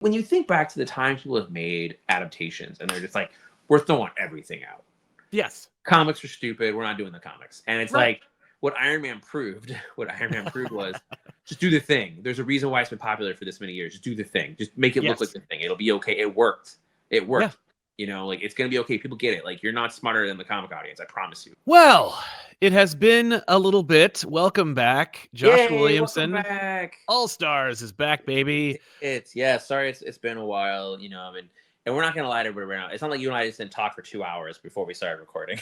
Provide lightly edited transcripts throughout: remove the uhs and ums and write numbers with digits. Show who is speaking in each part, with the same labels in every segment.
Speaker 1: when you think back to the times people have made adaptations and they're just like, we're throwing everything out.
Speaker 2: Yes.
Speaker 1: Comics are stupid. We're not doing the comics. And it's
Speaker 2: Right.
Speaker 1: like what Iron Man proved was just do the thing. There's a reason why it's been popular for this many years. Just do the thing. Just make it look like
Speaker 2: Yes.
Speaker 1: the thing. It'll be okay. It worked. It worked.
Speaker 2: Yeah.
Speaker 1: You know, like it's going to be okay. People get it. Like you're not smarter than the comic audience. I promise you.
Speaker 2: Well, it has been a little bit. Welcome back, Josh
Speaker 1: Yay,
Speaker 2: Williamson.
Speaker 1: welcome back.
Speaker 2: All Stars is back, baby.
Speaker 1: Sorry, it's been a while, you know. And we're not gonna lie to everybody right now. It's not like you and I just didn't talk for 2 hours before we started recording.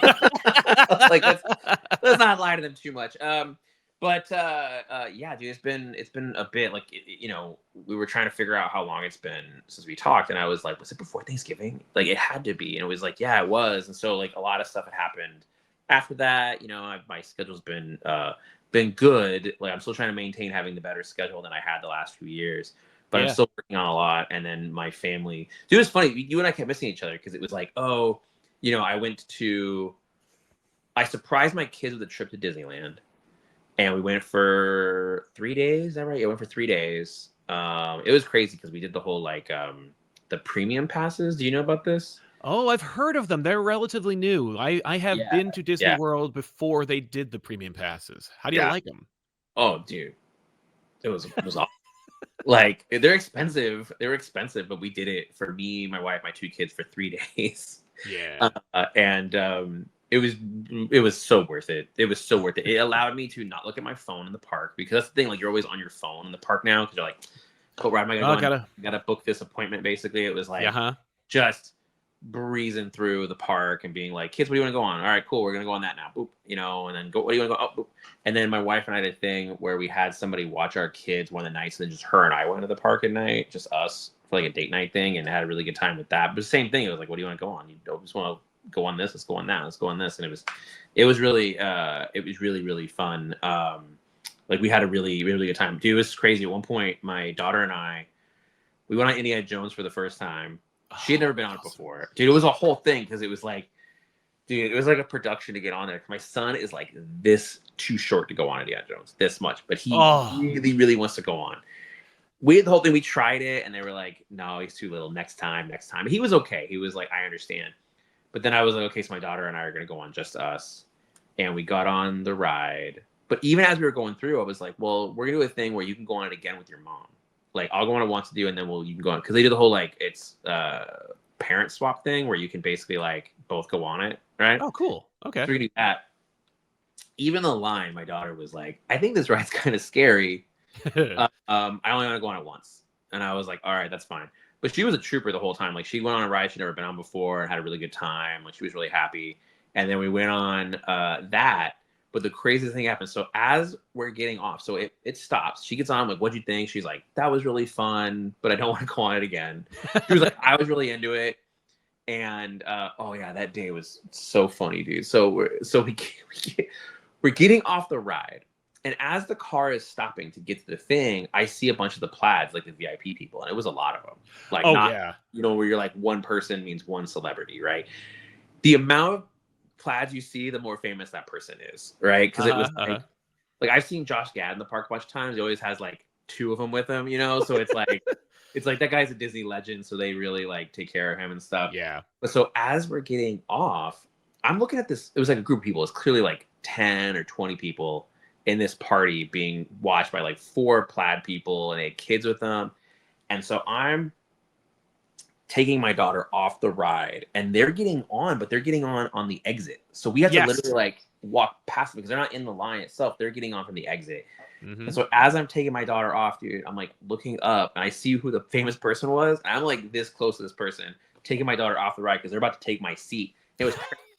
Speaker 1: Like let's not lie to them too much. Yeah, dude, it's been a bit. Like you know, we were trying to figure out how long it's been since we talked, and I was like, was it before Thanksgiving? Like it had to be, and it was like, yeah, it was. And so like a lot of stuff had happened after that. You know, my schedule's been good. Like I'm still trying to maintain having the better schedule than I had the last few years, but I'm still working on a lot. And then my family, dude, it's funny. You and I kept missing each other because it was like, oh, you know, I surprised my kids with a trip to Disneyland, and we went for 3 days. Is that right? Yeah, we went for 3 days. It was crazy because we did the whole like the premium passes. Do you know about this?
Speaker 2: Oh, I've heard of them. They're relatively new. I have been to Disney World before they did the premium passes. How do you like them?
Speaker 1: Oh, dude, it was awesome. Like they're expensive. They were expensive, but we did it for me, my wife, my 2 kids for 3 days.
Speaker 2: Yeah.
Speaker 1: It was so worth it. It was so worth it. It allowed me to not look at my phone in the park because that's the thing. Like you're always on your phone in the park now because you're like, "But where am I going to go? Gotta book this appointment." Basically, it was like just breezing through the park and being like, "Kids, what do you want to go on? All right, cool. We're gonna go on that now." Boop, you know, and then go. What do you want to go? Oh, boop. And then my wife and I did a thing where we had somebody watch our kids one of the nights, and then just her and I went to the park at night, just us for like a date night thing, and had a really good time with that. But the same thing. It was like, "What do you want to go on? You don't just want to go on this, let's go on that, let's go on this." And it was really really fun. Like we had a really good time, dude. It was crazy. At one point my daughter and I, we went on Indiana Jones for the first time. She had never been on it before, dude. It was a whole thing because it was like, dude, it was like a production to get on there. My son is like this too short to go on Indiana Jones, this much, but he really wants to go on. We had the whole thing, we tried it and they were like, no, he's too little, next time. He was okay, he was like, I understand. But then I was like, okay, so my daughter and I are going to go on just us. And we got on the ride. But even as we were going through, I was like, well, we're going to do a thing where you can go on it again with your mom. Like, I'll go on it once to do, and then you can go on. Because they do the whole, like, it's parent swap thing where you can basically, like, both go on it, right?
Speaker 2: Oh, cool. Okay.
Speaker 1: So we're going to do that. Even the line, my daughter was like, I think this ride's kind of scary. I only want to go on it once. And I was like, all right, that's fine. But she was a trooper the whole time. Like she went on a ride she'd never been on before and had a really good time. Like she was really happy. And then we went on that. But the craziest thing happened. So as we're getting off, so it stops. She gets on. I'm like, what'd you think? She's like, that was really fun, but I don't want to go on it again. She was like, I was really into it. And oh yeah, that day was so funny, dude. So we're getting off the ride. And as the car is stopping to get to the thing, I see a bunch of the plaids, like the VIP people, and it was a lot of them. Like, you know, where you're like one person means one celebrity, right? The amount of plaids you see, the more famous that person is, right? Because it was like I've seen Josh Gad in the park a bunch of times. He always has like 2 of them with him, you know. So it's like it's like that guy's a Disney legend, so they really like take care of him and stuff.
Speaker 2: Yeah.
Speaker 1: But so as we're getting off, I'm looking at this. It was like a group of people. It's clearly like 10 or 20 people in this party being watched by like 4 plaid people, and they had kids with them. And so I'm taking my daughter off the ride, and they're getting on, but they're getting on the exit. So we have to literally like walk past them because they're not in the line itself. They're getting on from the exit. Mm-hmm. And so as I'm taking my daughter off, dude, I'm like looking up and I see who the famous person was. And I'm like this close to this person, taking my daughter off the ride because they're about to take my seat. It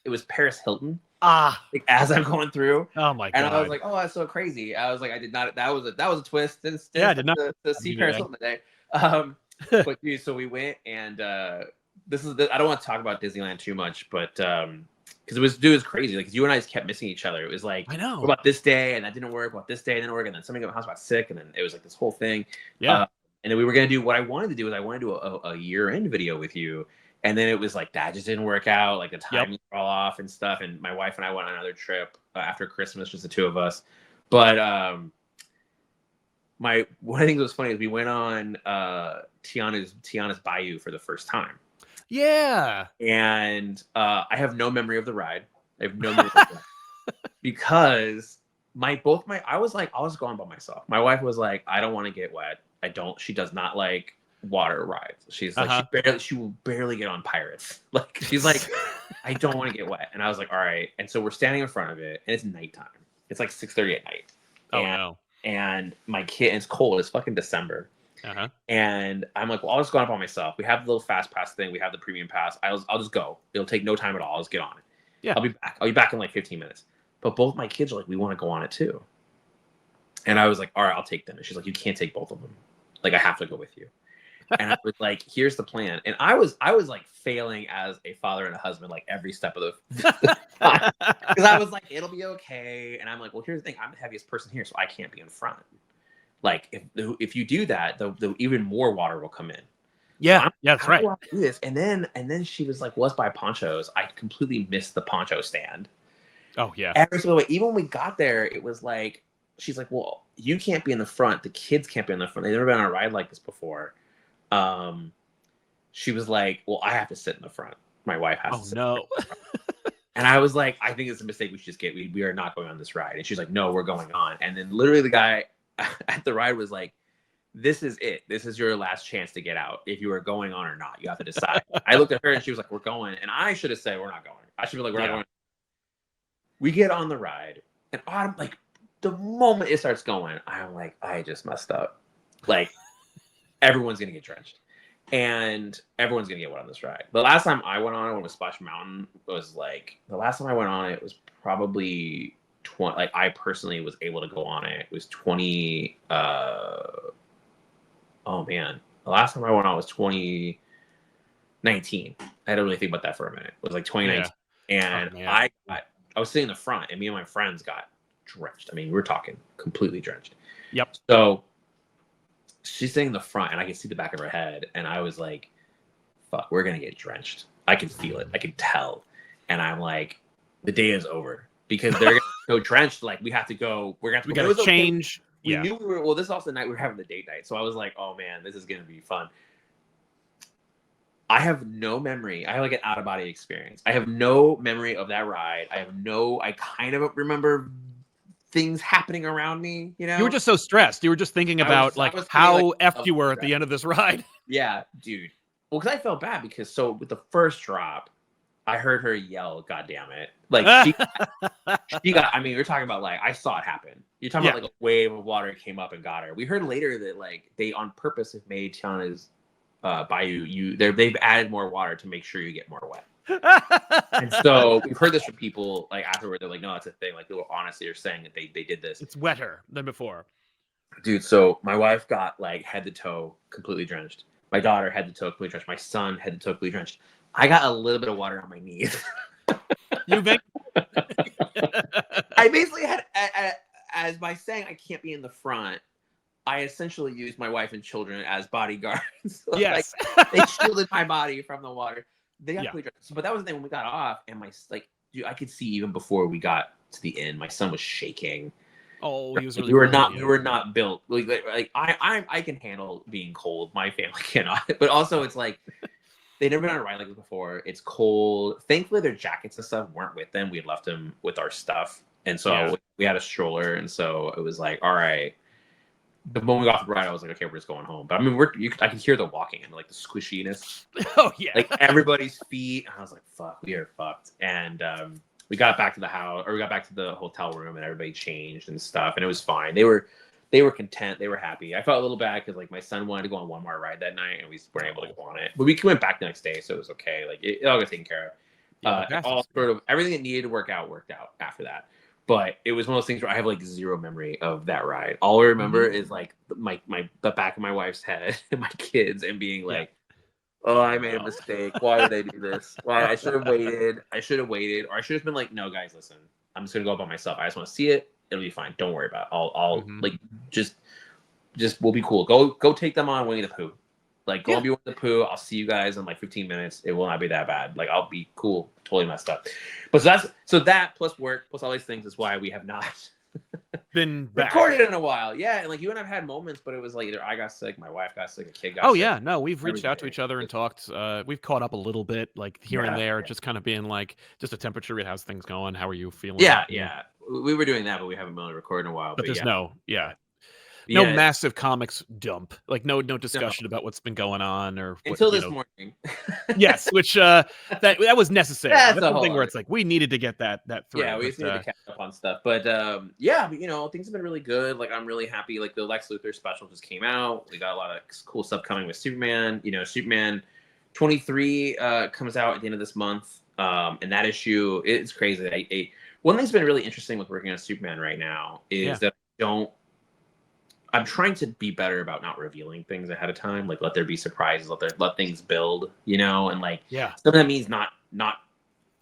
Speaker 1: was Paris Hilton. Like as I'm going through.
Speaker 2: Oh my god!
Speaker 1: And I was like, "Oh, that's so crazy." I was like, "I did not. That was a twist."
Speaker 2: I did not
Speaker 1: to see Paris Hilton today. But dude, so we went, and I don't want to talk about Disneyland too much, but because it was crazy. Like you and I just kept missing each other. It was like,
Speaker 2: I know,
Speaker 1: what about this day, and that didn't work. What this day didn't work, and then somebody got my house got sick, and then it was like this whole thing.
Speaker 2: Yeah.
Speaker 1: And then we were gonna do what I wanted to do is I wanted to do a year-end video with you. And then it was like that just didn't work out. Like the timing fell off and stuff. And my wife and I went on another trip after Christmas, just the 2 of us. But one of the things that was funny is we went on Tiana's Bayou for the first time.
Speaker 2: Yeah.
Speaker 1: And I have no memory of the ride. I have no memory of the ride. Because I was going by myself. My wife was like, I don't want to get wet. She does not like water rides. She's like, she will barely get on Pirates. Like, she's like, I don't want to get wet. And I was like, all right. And so we're standing in front of it, and it's nighttime. It's like 6:30 at night.
Speaker 2: No.
Speaker 1: And my kid, and it's cold. It's fucking December. And I'm like, well, I'll just go on by myself. We have the little fast pass thing. We have the premium pass. I'll just go. It'll take no time at all. I'll just get on it.
Speaker 2: Yeah.
Speaker 1: I'll be back in like 15 minutes. But both my kids are like, we want to go on it too. And I was like, all right, I'll take them. And she's like, you can't take both of them. Like, I have to go with you. And I was like, here's the plan. And I was like failing as a father and a husband, like every step of the time. Because I was like, it'll be okay. And I'm like, well, here's the thing. I'm the heaviest person here, so I can't be in front. Like, if you do that, the even more water will come in.
Speaker 2: Yeah, that's right.
Speaker 1: Do this. And then she was like, let's buy ponchos. I completely missed the poncho stand.
Speaker 2: Oh, yeah.
Speaker 1: Every single way. Even when we got there, it was like, she's like, well, you can't be in the front. The kids can't be in the front. They've never been on a ride like this before. She was like, well, I have to sit in the front. My wife has to sit in the front. And I was like, I think it's a mistake we should just get. We are not going on this ride. And she's like, no, we're going on. And then literally the guy at the ride was like, this is it. This is your last chance to get out. If you are going on or not, you have to decide. I looked at her and she was like, we're going. And I should have said, we're not going. I should be like, we're not going. We get on the ride, and I'm like, the moment it starts going, I'm like, I just messed up. Like, everyone's gonna get drenched, and everyone's gonna get wet on this ride. The last time I went on it, when it was Splash Mountain, was like, the last time I went on it was probably 20. Like, I personally was able to go on it. It was 20. Oh man, the last time I went on was 2019. I had to really think about that for a minute. It was like 2019, and I was sitting in the front, and me and my friends got drenched. I mean, we're talking completely drenched.
Speaker 2: Yep.
Speaker 1: So she's sitting in the front, and I can see the back of her head, and I was like, fuck, we're going to get drenched. I can feel it. I can tell. And I'm like, the day is over, because they're going to go drenched. Like, we have to go. We got to
Speaker 2: change.
Speaker 1: Okay. We knew we were, well, this is also the night we were having the date night. So I was like, oh, man, this is going to be fun. I have no memory. I have like an out-of-body experience. I have no memory of that ride. I kind of remember things happening around me, you know?
Speaker 2: You were just so stressed. You were just thinking about how effed you were at the end of this ride.
Speaker 1: Yeah, dude. Well, because I felt bad, because so with the first drop, I heard her yell, God damn it. Like, she got, I mean, we're talking about, like, I saw it happen. You're talking about like a wave of water came up and got her. We heard later that like they on purpose have made Tiana's Bayou, they've added more water to make sure you get more wet. And so we've heard this from people like afterward. They're like, no, that's a thing. Like, they were honestly are saying that they did this.
Speaker 2: It's wetter than before.
Speaker 1: Dude, so my wife got like head to toe completely drenched. My daughter head to toe completely drenched. My son head to toe completely drenched. I got a little bit of water on my knees. I basically had, as by saying I can't be in the front, I essentially used my wife and children as bodyguards.
Speaker 2: Yes.
Speaker 1: Like, they shielded my body from the water. They got completely drenched. But that was the thing when we got off, and dude, I could see even before we got to the end, my son was shaking.
Speaker 2: Oh, he was really
Speaker 1: we were not built like I can handle being cold. My family cannot. But also, it's like they've never been on a ride like this before. It's cold. Thankfully, their jackets and stuff weren't with them. We had left them with our stuff, and so we had a stroller, and so it was like, all right. The moment we got off the ride, I was like, okay, we're just going home. But I mean, I can hear the walking and like the squishiness.
Speaker 2: Oh yeah,
Speaker 1: like everybody's feet. And I was like, fuck, we are fucked. And we got back to the house, or we got back to the hotel room, and everybody changed and stuff, and it was fine. They were content. They were happy. I felt a little bad because like my son wanted to go on one more ride that night, and we weren't able to go on it. But we went back the next day, so it was okay. Like it all got taken care of. All sort of everything that needed to work out after that. But it was one of those things where I have like zero memory of that ride. All I remember is like the back of my wife's head and my kids, and being like, oh, I made a mistake. Why did I do this? Why I should have waited. Or I should have been like, no, guys, listen, I'm just gonna go by myself. I just want to see it. It'll be fine. Don't worry about it. I'll like just we'll be cool. Go take them on Winnie the Pooh. Like, go and be Winnie the Pooh. I'll see you guys in like 15 minutes. It will not be that bad. Like, I'll be cool. Totally messed up. But so that plus work plus all these things is why we have not
Speaker 2: been
Speaker 1: recorded in a while. Yeah, and like you and I've had moments, but it was like either I got sick, my wife got sick, a kid got sick.
Speaker 2: Oh yeah, no, we've reached out to each other and talked. We've caught up a little bit, like here and there, just kind of being like, just a temperature read, how's things going? How are you feeling?
Speaker 1: Yeah. We were doing that, but we haven't been able to record in a while.
Speaker 2: But there's no massive comics dump, like no discussion about what's been going on or
Speaker 1: until this morning.
Speaker 2: Yes, which that was necessary. That's the thing where it's like we needed to get that through.
Speaker 1: Yeah, we just needed to catch up on stuff. But yeah, you know, things have been really good. Like I'm really happy. Like the Lex Luthor special just came out. We got a lot of cool stuff coming with Superman. You know, Superman 23 comes out at the end of this month. And that issue, it's crazy. One thing's been really interesting with working on Superman right now is that I'm trying to be better about not revealing things ahead of time. Like let there be surprises, let things build, you know, and like some of that means not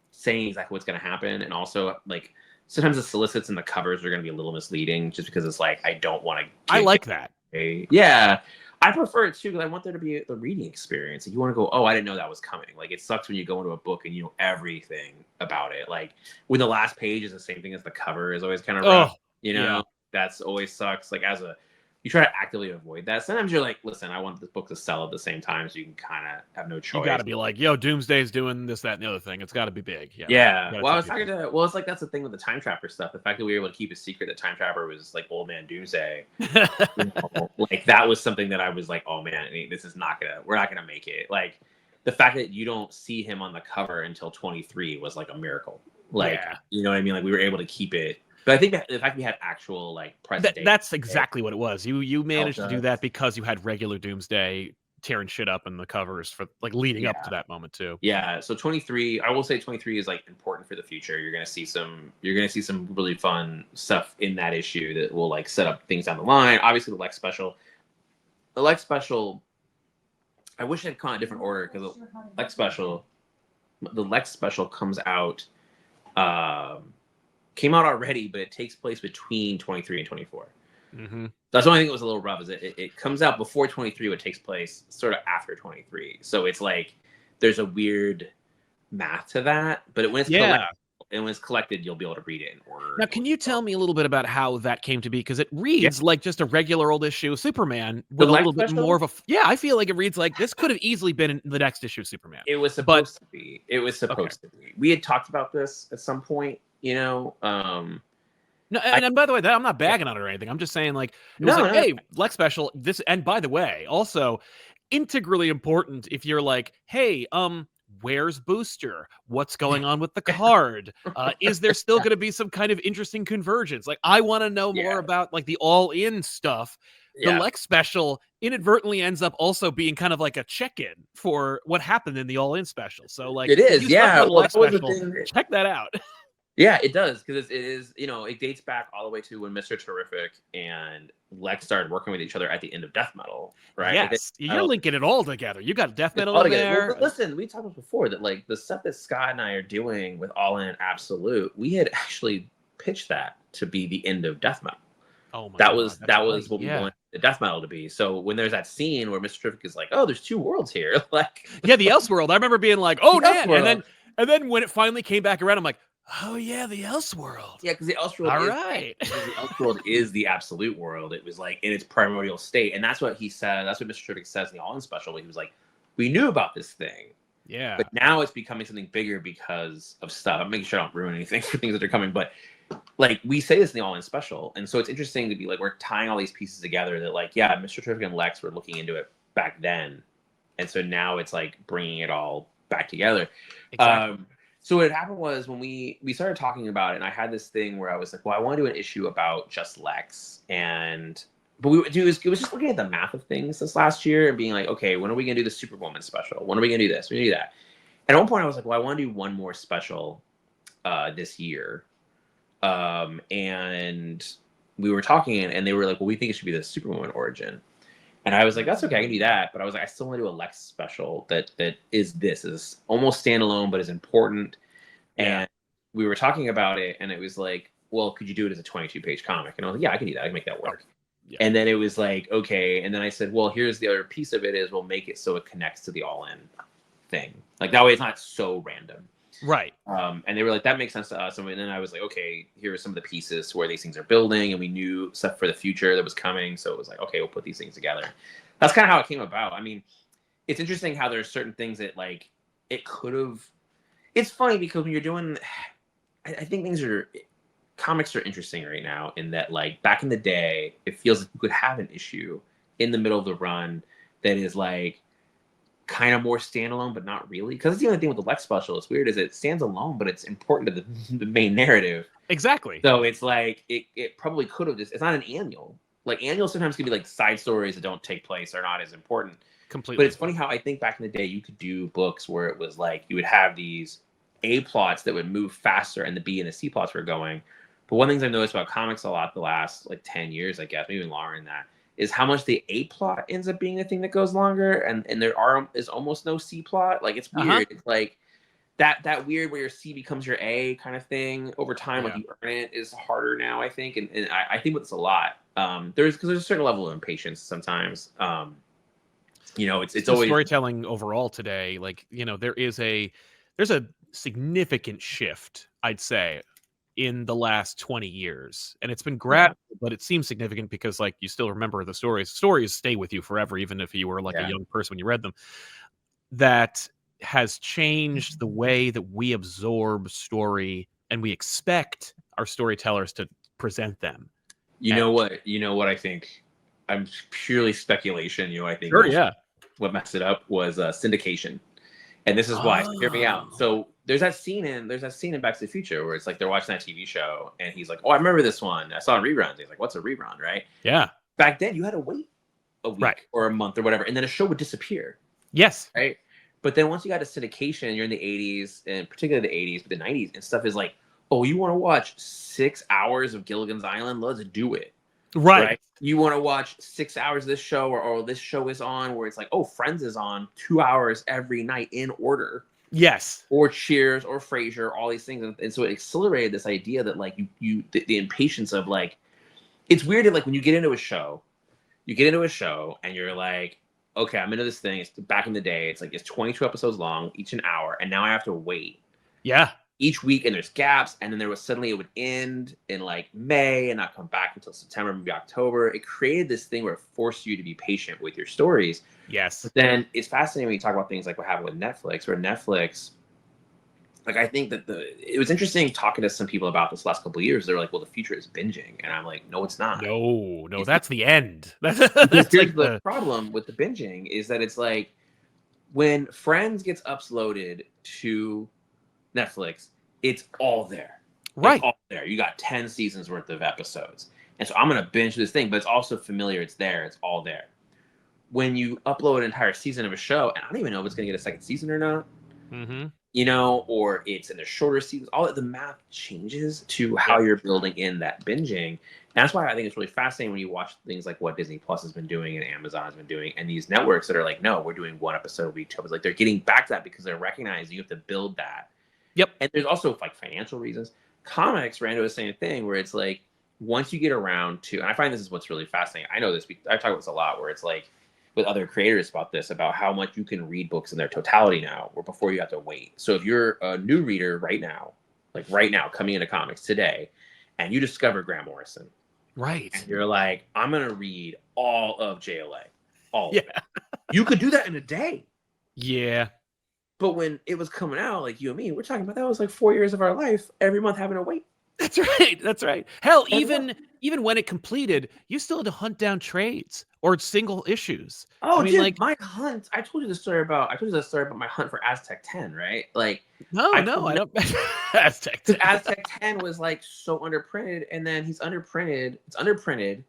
Speaker 1: saying exactly what's going to happen, and also like sometimes the solicits and the covers are going to be a little misleading, just because it's like I don't want to.
Speaker 2: I like that.
Speaker 1: Yeah, I prefer it too because I want there to be the reading experience. Like, you want to go, oh, I didn't know that was coming. Like it sucks when you go into a book and you know everything about it. Like when the last page is the same thing as the cover is always kind of rough. You know, that's always sucks. Like you try to actively avoid that. Sometimes you're like, listen, I want this book to sell at the same time, so you can kind of have no choice.
Speaker 2: You got to be like, yo, Doomsday's doing this, that, and the other thing. It's got to be big.
Speaker 1: Yeah. Well, I was talking to. Well, it's like that's the thing with the Time Trapper stuff. The fact that we were able to keep a secret that Time Trapper was like Old Man Doomsday, like that was something that I was like, oh man, this is we're not gonna make it. Like the fact that you don't see him on the cover until 23 was like a miracle. Like you know what I mean? Like we were able to keep it. But I think that the fact we had actual like present day,
Speaker 2: that's exactly what it was. You managed to do that because you had regular Doomsday tearing shit up in the covers for like leading up to that moment too.
Speaker 1: Yeah. So 23, I will say 23 is like important for the future. You're gonna see some really fun stuff in that issue that will like set up things down the line. Obviously the Lex special. I wish it had come out in a different order because the Lex special comes out. Came out already, but it takes place between 23 and 24. That's the only thing that was a little rough. Is it comes out before 23, but takes place sort of after 23. So it's like there's a weird math to that. But when it's collected, you'll be able to read it in order.
Speaker 2: Now, can you tell me a little bit about how that came to be? Because it reads like just a regular old issue of Superman with a little bit more of a. Yeah, I feel like it reads like this could have easily been in the next issue of Superman.
Speaker 1: It was supposed to be. It was supposed to be. We had talked about this at some point. You know,
Speaker 2: no, and by the way, I'm not bagging on it or anything. I'm just saying, like, it was hey, Lex special. This, and by the way, also integrally important if you're like, hey, where's Booster? What's going on with the card? Is there still going to be some kind of interesting convergence? Like, I want to know more about like the all-in stuff. The Lex special inadvertently ends up also being kind of like a check-in for what happened in the all-in special. So, like,
Speaker 1: it is,
Speaker 2: well, check that out.
Speaker 1: Yeah, it does, because it is, you know, it dates back all the way to when Mr. Terrific and Lex started working with each other at the end of Death Metal, right?
Speaker 2: Yes, you're linking it all together. You got Death Metal in there.
Speaker 1: Well, listen, we talked about before that, like, the stuff that Scott and I are doing with All In Absolute, we had actually pitched that to be the end of Death Metal.
Speaker 2: Oh my
Speaker 1: God, that was what we wanted the Death Metal to be. So when there's that scene where Mr. Terrific is like, oh, there's two worlds here, like,
Speaker 2: the Elseworld. I remember being like, oh man, and then when it finally came back around, I'm like, oh yeah, the Elseworld.
Speaker 1: Yeah, because the Elseworld. The Elseworld is the absolute world. It was like in its primordial state, and that's what he said. That's what Mr. Terrific says in the All-In special. He was like, "We knew about this thing, but now it's becoming something bigger because of stuff." I'm making sure I don't ruin anything for things that are coming, but like we say this in the All-In special, and so it's interesting to be like we're tying all these pieces together. That like, yeah, Mr. Terrific and Lex were looking into it back then, and so now it's like bringing it all back together. Exactly. So what happened was when we started talking about it, and I had this thing where I was like, well, I want to do an issue about just Lex. But it was just looking at the math of things this last year and being like, okay, when are we going to do the Superwoman special? When are we going to do this? We're going to do that. And at one point I was like, well, I want to do one more special this year. And we were talking and they were like, well, we think it should be the Superwoman origin. And I was like, that's okay, I can do that. But I was like, I still want to do a Lex special that is almost standalone, but is important. And we were talking about it, and it was like, well, could you do it as a 22-page comic? And I was like, yeah, I can do that. I can make that work. Yeah. And then it was like, okay. And then I said, well, here's the other piece of it is we'll make it so it connects to the All-In thing. Like that way it's not so random.
Speaker 2: Right.
Speaker 1: And they were like, that makes sense to us. And then I was like, okay, here are some of the pieces where these things are building, and we knew stuff for the future that was coming. So it was like, okay, we'll put these things together. That's kind of how it came about. I mean, it's interesting how there's certain things that like it could have. It's funny because when you're doing, I think comics are interesting right now in that like back in the day, it feels like you could have an issue in the middle of the run that is like kind of more standalone, but not really. Because it's the only thing with the Lex special. It's weird is it stands alone, but it's important to the main narrative.
Speaker 2: Exactly.
Speaker 1: So it's like it probably could have just. It's not an annual. Like annuals sometimes can be like side stories that don't take place or not as important.
Speaker 2: Completely.
Speaker 1: But it's funny how I think back in the day you could do books where it was like you would have these A plots that would move faster and the B and the C plots were going. But one of the things I've noticed about comics a lot the last like 10 years, I guess, maybe even longer than that, is how much the A plot ends up being the thing that goes longer, and there is almost no C plot. Like it's weird. It's like that weird where your C becomes your A kind of thing over time. Like you earn it is harder now, I think, and I think with this a lot. There's a certain level of impatience sometimes. It's always
Speaker 2: storytelling overall today. Like there's a significant shift, I'd say, in the last 20 years, and it's been gradual, but it seems significant because like you still remember the stories. Stories stay with you forever, even if you were like a young person when you read them. That has changed the way that we absorb story and we expect our storytellers to present them.
Speaker 1: You know what I think? I'm purely speculation. I think what messed it up was syndication. And this is why. So hear me out. So there's that scene in Back to the Future where it's like they're watching that TV show and he's like, "Oh, I remember this one. I saw in reruns." He's like, "What's a rerun?" Right?
Speaker 2: Yeah.
Speaker 1: Back then, you had to wait a week or a month or whatever, and then a show would disappear.
Speaker 2: Yes.
Speaker 1: Right. But then once you got to syndication, you're in the 80s, and particularly the 80s, but the 90s and stuff is like, "Oh, you want to watch 6 hours of Gilligan's Island? Let's do it."
Speaker 2: Right.
Speaker 1: You want to watch 6 hours of this show, or this show is on where it's like, oh, Friends is on 2 hours every night in order.
Speaker 2: Yes.
Speaker 1: Or Cheers or Frasier, all these things. And so it accelerated this idea that like the impatience of like, it's weird that like when you get into a show and you're like, okay, I'm into this thing. It's back in the day. It's like, it's 22 episodes long, each an hour. And now I have to wait.
Speaker 2: Yeah.
Speaker 1: Each week, and there's gaps, and then it would end in like May and not come back until September, maybe October. It created this thing where it forced you to be patient with your stories.
Speaker 2: Yes.
Speaker 1: But then it's fascinating when you talk about things like what happened with Netflix, where Netflix, like I think that it was interesting talking to some people about this last couple of years. They're like, well, the future is binging. And I'm like, no, it's not.
Speaker 2: No, that's the end. That's
Speaker 1: like the problem with the binging is that it's like when Friends gets uploaded to Netflix, it's all there.
Speaker 2: Right.
Speaker 1: It's all there. You got 10 seasons worth of episodes. And so I'm going to binge this thing, but it's also familiar. It's there. It's all there. When you upload an entire season of a show, and I don't even know if it's going to get a second season or not, or it's in the shorter seasons, all the math changes to how you're building in that binging. And that's why I think it's really fascinating when you watch things like what Disney Plus has been doing and Amazon has been doing, and these networks that are like, no, we're doing one episode a week. Two episodes. Like they're getting back to that because they're recognizing you have to build that.
Speaker 2: Yep.
Speaker 1: And there's also like financial reasons. Comics ran into the same thing where it's like once you get around to, and I find this is what's really fascinating. I know this, I talk about this a lot, where it's like with other creators about how much you can read books in their totality now, or before you have to wait. So if you're a new reader right now coming into comics today, and you discover Grant Morrison,
Speaker 2: right?
Speaker 1: And you're like, I'm gonna read all of JLA, all of it. You could do that in a day.
Speaker 2: Yeah.
Speaker 1: But when it was coming out, like you and me, we're talking about that was like 4 years of our life, every month having to wait.
Speaker 2: That's right. That's right. Hell, even when it completed, you still had to hunt down trades or single issues.
Speaker 1: Oh, I mean, dude, like my hunt. I told you the story about my hunt for Aztec 10, right? Like,
Speaker 2: I don't. Aztec 10.
Speaker 1: Aztec 10 was like so underprinted, and then he's underprinted. It's underprinted,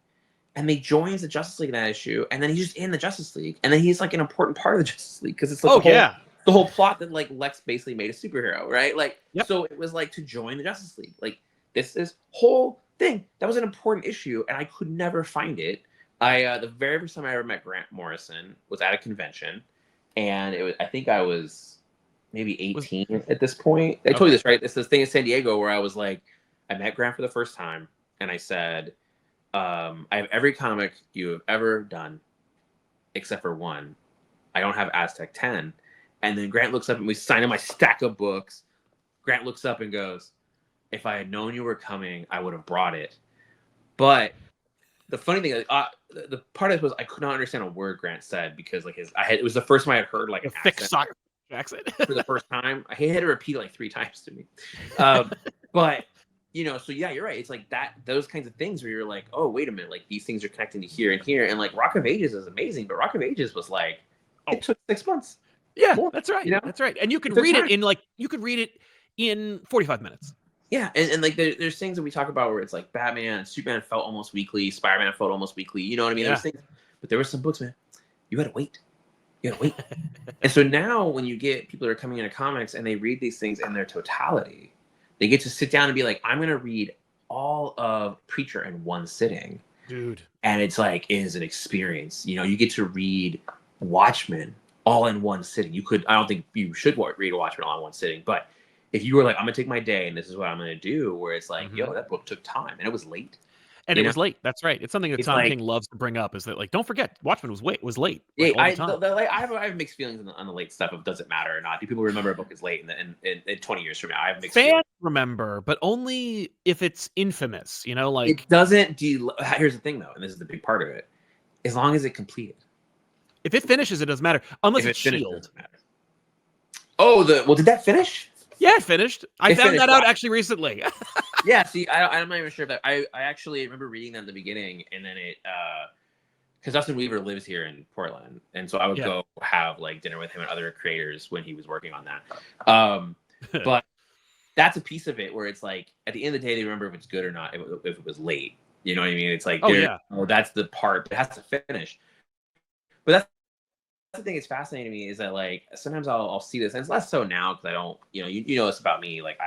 Speaker 1: and they joins the Justice League in that issue, and then he's just in the Justice League, and then he's like an important part of the Justice League because it's like the whole plot that like Lex basically made a superhero, right? Like, so it was like to join the Justice League. Like this whole thing that was an important issue, and I could never find it. The very first time I ever met Grant Morrison was at a convention, and it was I think I was maybe 18 at this point. I told you this, right? It's this thing in San Diego where I was like, I met Grant for the first time, and I said, I have every comic you have ever done, except for one. I don't have Aztec 10. And then Grant looks up and we signed him my stack of books. Grant looks up and goes, "If I had known you were coming, I would have brought it." But the funny thing, the part of it was I could not understand a word Grant said because like it was the first time I had heard like
Speaker 2: a thick soccer accent
Speaker 1: for the first time. He had to repeat it like 3 times to me. But you know, so yeah, you're right. It's like those kinds of things where you're like, oh, wait a minute, like these things are connecting to here and here. And like Rock of Ages is amazing, but Rock of Ages was like, it took 6 months.
Speaker 2: Yeah, that's right.
Speaker 1: You know?
Speaker 2: That's right. And you could read it in 45 minutes.
Speaker 1: Yeah, and like there's things that we talk about where it's like Batman and Superman felt almost weekly, Spider-Man felt almost weekly. You know what I mean?
Speaker 2: Yeah.
Speaker 1: Things, but there were some books, man. You had to wait. And so now when you get people that are coming into comics and they read these things in their totality, they get to sit down and be like, I'm going to read all of Preacher in one sitting.
Speaker 2: Dude.
Speaker 1: And it's like, it is an experience. You know, you get to read Watchmen all in one sitting. I don't think you should read Watchmen all in one sitting, but if you were like, I'm going to take my day and this is what I'm going to do, where it's like, yo, that book took time and it was late.
Speaker 2: And it was late. That's right. It's something that Tom King loves to bring up is that, like, don't forget, Watchmen was late.
Speaker 1: Yeah, I have mixed feelings on the late stuff of does it matter or not. Do people remember a book is late in 20 years from now? I have mixed feelings.
Speaker 2: Remember, but only if it's infamous, you know, like.
Speaker 1: It doesn't here's the thing, though, and this is the big part of it. As long as it completed.
Speaker 2: If it finishes, it doesn't matter. Unless it's S.H.I.E.L.D.
Speaker 1: Oh, did that finish?
Speaker 2: Yeah, it finished. I found that out actually recently.
Speaker 1: Yeah, see, I'm not even sure if that. I actually remember reading that in the beginning, and then it, because Dustin Weaver lives here in Portland, and so I would go have like dinner with him and other creators when he was working on that. But that's a piece of it where it's like at the end of the day, they remember if it's good or not, if it was late. You know what I mean? It's like, that's the part, but it has to finish. But that's the thing that's fascinating to me is that like sometimes I'll see this, and it's less so now because I don't, you know this about me. Like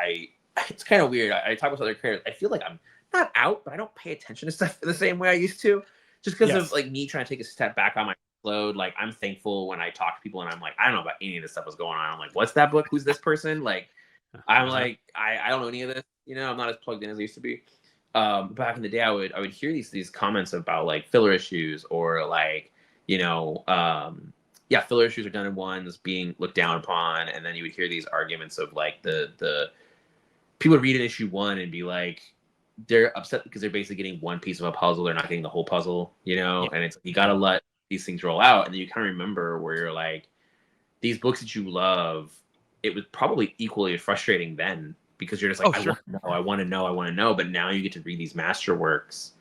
Speaker 1: it's kind of weird. I talk with other creators. I feel like I'm not out, but I don't pay attention to stuff the same way I used to, just because of like me trying to take a step back on my load. Like I'm thankful when I talk to people and I'm like, I don't know about any of this stuff that's going on. I'm like, what's that book? Who's this person? Like, I'm like, I don't know any of this. You know, I'm not as plugged in as I used to be. Back in the day, I would hear these comments about like filler issues or like, filler issues are done in ones being looked down upon, and then you would hear these arguments of like the people would read an issue 1 and be like they're upset because they're basically getting one piece of a puzzle, they're not getting the whole puzzle, and it's you got to let these things roll out, and then you kind of remember where you're like these books that you love, it was probably equally frustrating then because you're just like I want to know, but now you get to read these masterworks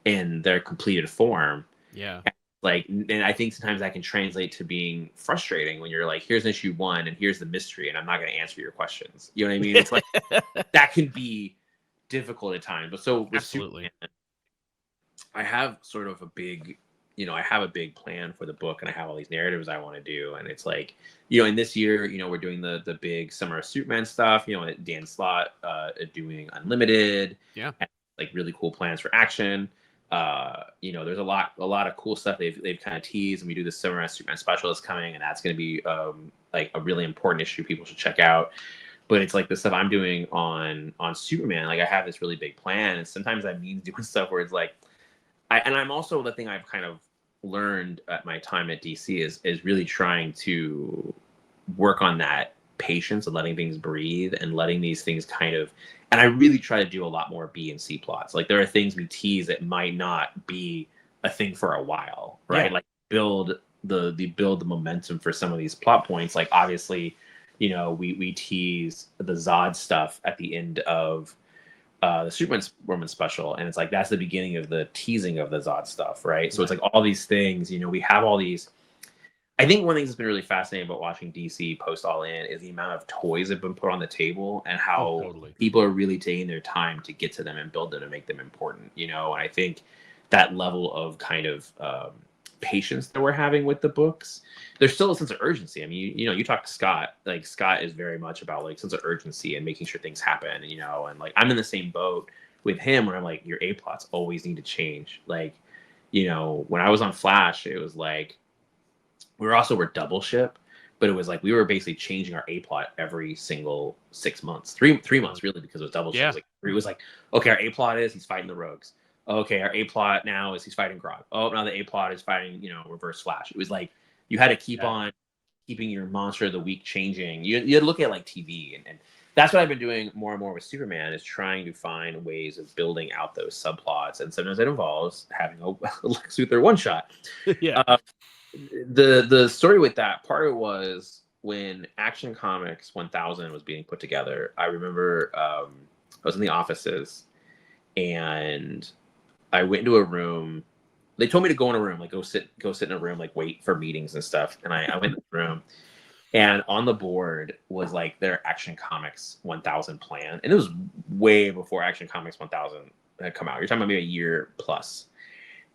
Speaker 1: in their completed form. Like, and I think sometimes that can translate to being frustrating when you're like, here's issue 1 and here's the mystery, and I'm not going to answer your questions. You know what I mean? It's like that can be difficult at times. But so with
Speaker 2: absolutely,
Speaker 1: Superman, I have sort of a big plan for the book, and I have all these narratives I want to do. And it's like, in this year, we're doing the big Summer of Superman stuff. Dan Slott doing Unlimited.
Speaker 2: Yeah,
Speaker 1: and, like really cool plans for action. There's a lot of cool stuff they've kind of teased, and we do the Summer Superman special that's coming, and that's going to be like a really important issue people should check out. But it's like the stuff I'm doing on Superman, like I have this really big plan, and sometimes that means doing stuff where it's like, I'm also the thing I've kind of learned at my time at DC is really trying to work on that patience and letting things breathe and letting these things kind of. And I really try to do a lot more B and C plots. Like there are things we tease that might not be a thing for a while, right? Like build the momentum for some of these plot points. Like obviously, we tease the Zod stuff at the end of the Superman Woman special, and it's like that's the beginning of the teasing of the Zod stuff, right? So it's like all these things. We have all these. I think one of the things that's been really fascinating about watching DC post All In is the amount of toys that have been put on the table and how people are really taking their time to get to them and build them and make them important, And I think that level of kind of patience that we're having with the books, there's still a sense of urgency. I mean, you talk to Scott, like Scott is very much about like sense of urgency and making sure things happen, and like I'm in the same boat with him where I'm like, your A plots always need to change. Like, when I was on Flash, it was like, we're double ship, but it was like we were basically changing our A plot every single 6 months, three months really, because it was double ship. It was like, okay, our A plot is he's fighting the Rogues. Okay, our A plot now is he's fighting Grodd. Oh, now the A plot is fighting, Reverse Flash. It was like you had to keep on keeping your monster of the week changing. You had to look at like TV and that's what I've been doing more and more with Superman, is trying to find ways of building out those subplots, and sometimes it involves having a Lex Luthor one shot.
Speaker 2: Yeah.
Speaker 1: The story with that part of it was when Action Comics 1000 was being put together. I remember I was in the offices and I went into a room. They told me to go in a room, like go sit in a room, like wait for meetings and stuff. And I went in the room, and on the board was like their Action Comics 1000 plan, and it was way before Action Comics 1000 had come out. You're talking about maybe a year plus,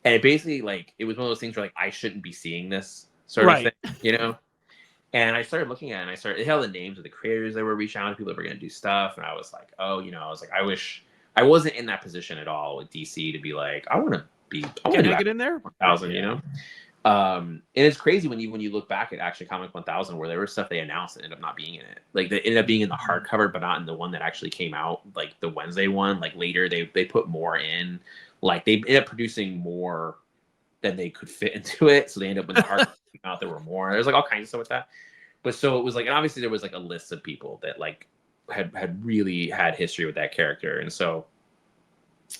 Speaker 1: and it basically like it was one of those things where like I shouldn't be seeing this sort of thing, you know. And I started looking at it, and it had all the names of the creators that were reaching out to people that were going to do stuff, and I was like, oh, you know, I was like, I wish I wasn't in that position at all with DC to be like, I want to
Speaker 2: get in there
Speaker 1: 1000, you know. And it's crazy when you look back at Action Comic 1000 where there was stuff they announced that ended up not being in it. Like they ended up being in the hardcover, but not in the one that actually came out, like the Wednesday one. Like later they put more in. Like they ended up producing more than they could fit into it, so they ended up with the hardcover came out. There were more. There's like all kinds of stuff with that. But so it was like, and obviously there was like a list of people that like had really had history with that character, and so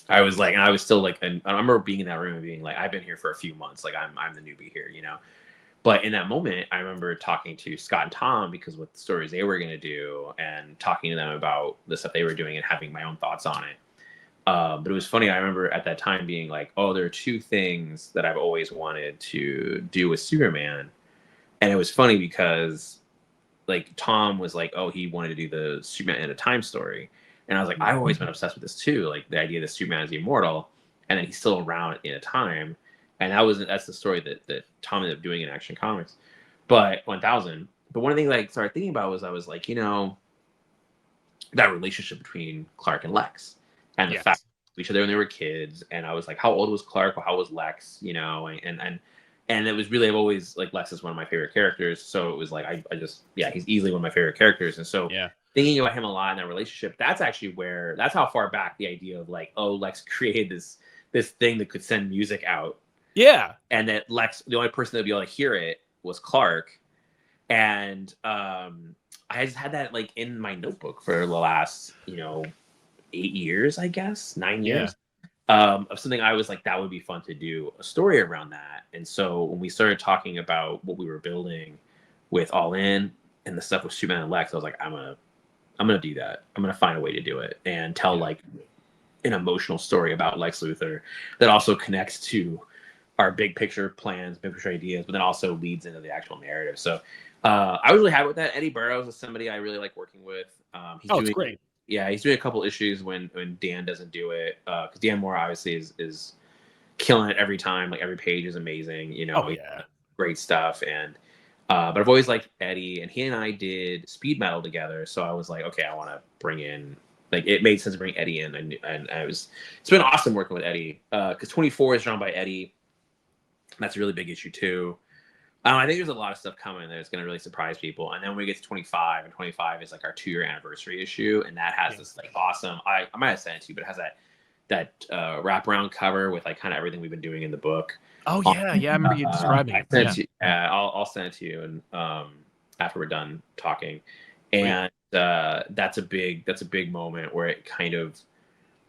Speaker 1: I was like, and I was still like, and I remember being in that room and being like, I've been here for a few months, like I'm the newbie here, you know. But in that moment, I remember talking to Scott and Tom because what the stories they were going to do, and talking to them about the stuff they were doing and having my own thoughts on it. But it was funny. I remember at that time being like, oh, there are two things that I've always wanted to do with Superman. And it was funny because like Tom was like, oh, he wanted to do the Superman in a time story. And I was like, I've always been obsessed with this too. Like the idea that Superman is immortal and then he's still around in a time. And that's the story that Tom ended up doing in Action Comics. But 1000. But one of the things I started thinking about was I was like, you know, that relationship between Clark and Lex, and the fact of each other when they were kids. And I was like, how old was Clark? Or how was Lex? You know, and it was really, I've always like, Lex is one of my favorite characters. So it was like, I just, he's easily one of my favorite characters. And so thinking about him a lot in that relationship, that's how far back the idea of like, oh, Lex created this thing that could send music out.
Speaker 2: Yeah.
Speaker 1: And that Lex, the only person that would be able to hear it was Clark. And I just had that like in my notebook for the last, 8 years, I guess, 9 years. Of something I was like, that would be fun to do a story around that. And so when we started talking about what we were building with All In and the stuff with Superman and Lex, I was like, I'm gonna do that. I'm gonna find a way to do it and tell like an emotional story about Lex Luthor that also connects to our big picture plans, big picture ideas, but then also leads into the actual narrative. So I was really happy with that. Eddie Burrows is somebody I really like working with.
Speaker 2: It's great.
Speaker 1: Yeah, he's doing a couple issues when Dan doesn't do it, because Dan Moore obviously is killing it every time. Like every page is amazing, great stuff. And but I've always liked Eddie, and he and I did Speed Metal together. So I was like, okay, I want to bring in, like, it made sense to bring Eddie in, and it's been awesome working with Eddie, because 24 is drawn by Eddie. That's a really big issue too. I think there's a lot of stuff coming that's going to really surprise people. And then when we get to 25, and 25 is like our 2-year anniversary issue, and that has this like awesome. I might have sent it to you, but it has that wraparound cover with like kind of everything we've been doing in the book.
Speaker 2: Oh yeah, I remember you describing it.
Speaker 1: I'll send it to you, and after we're done talking, and that's a big moment where it kind of,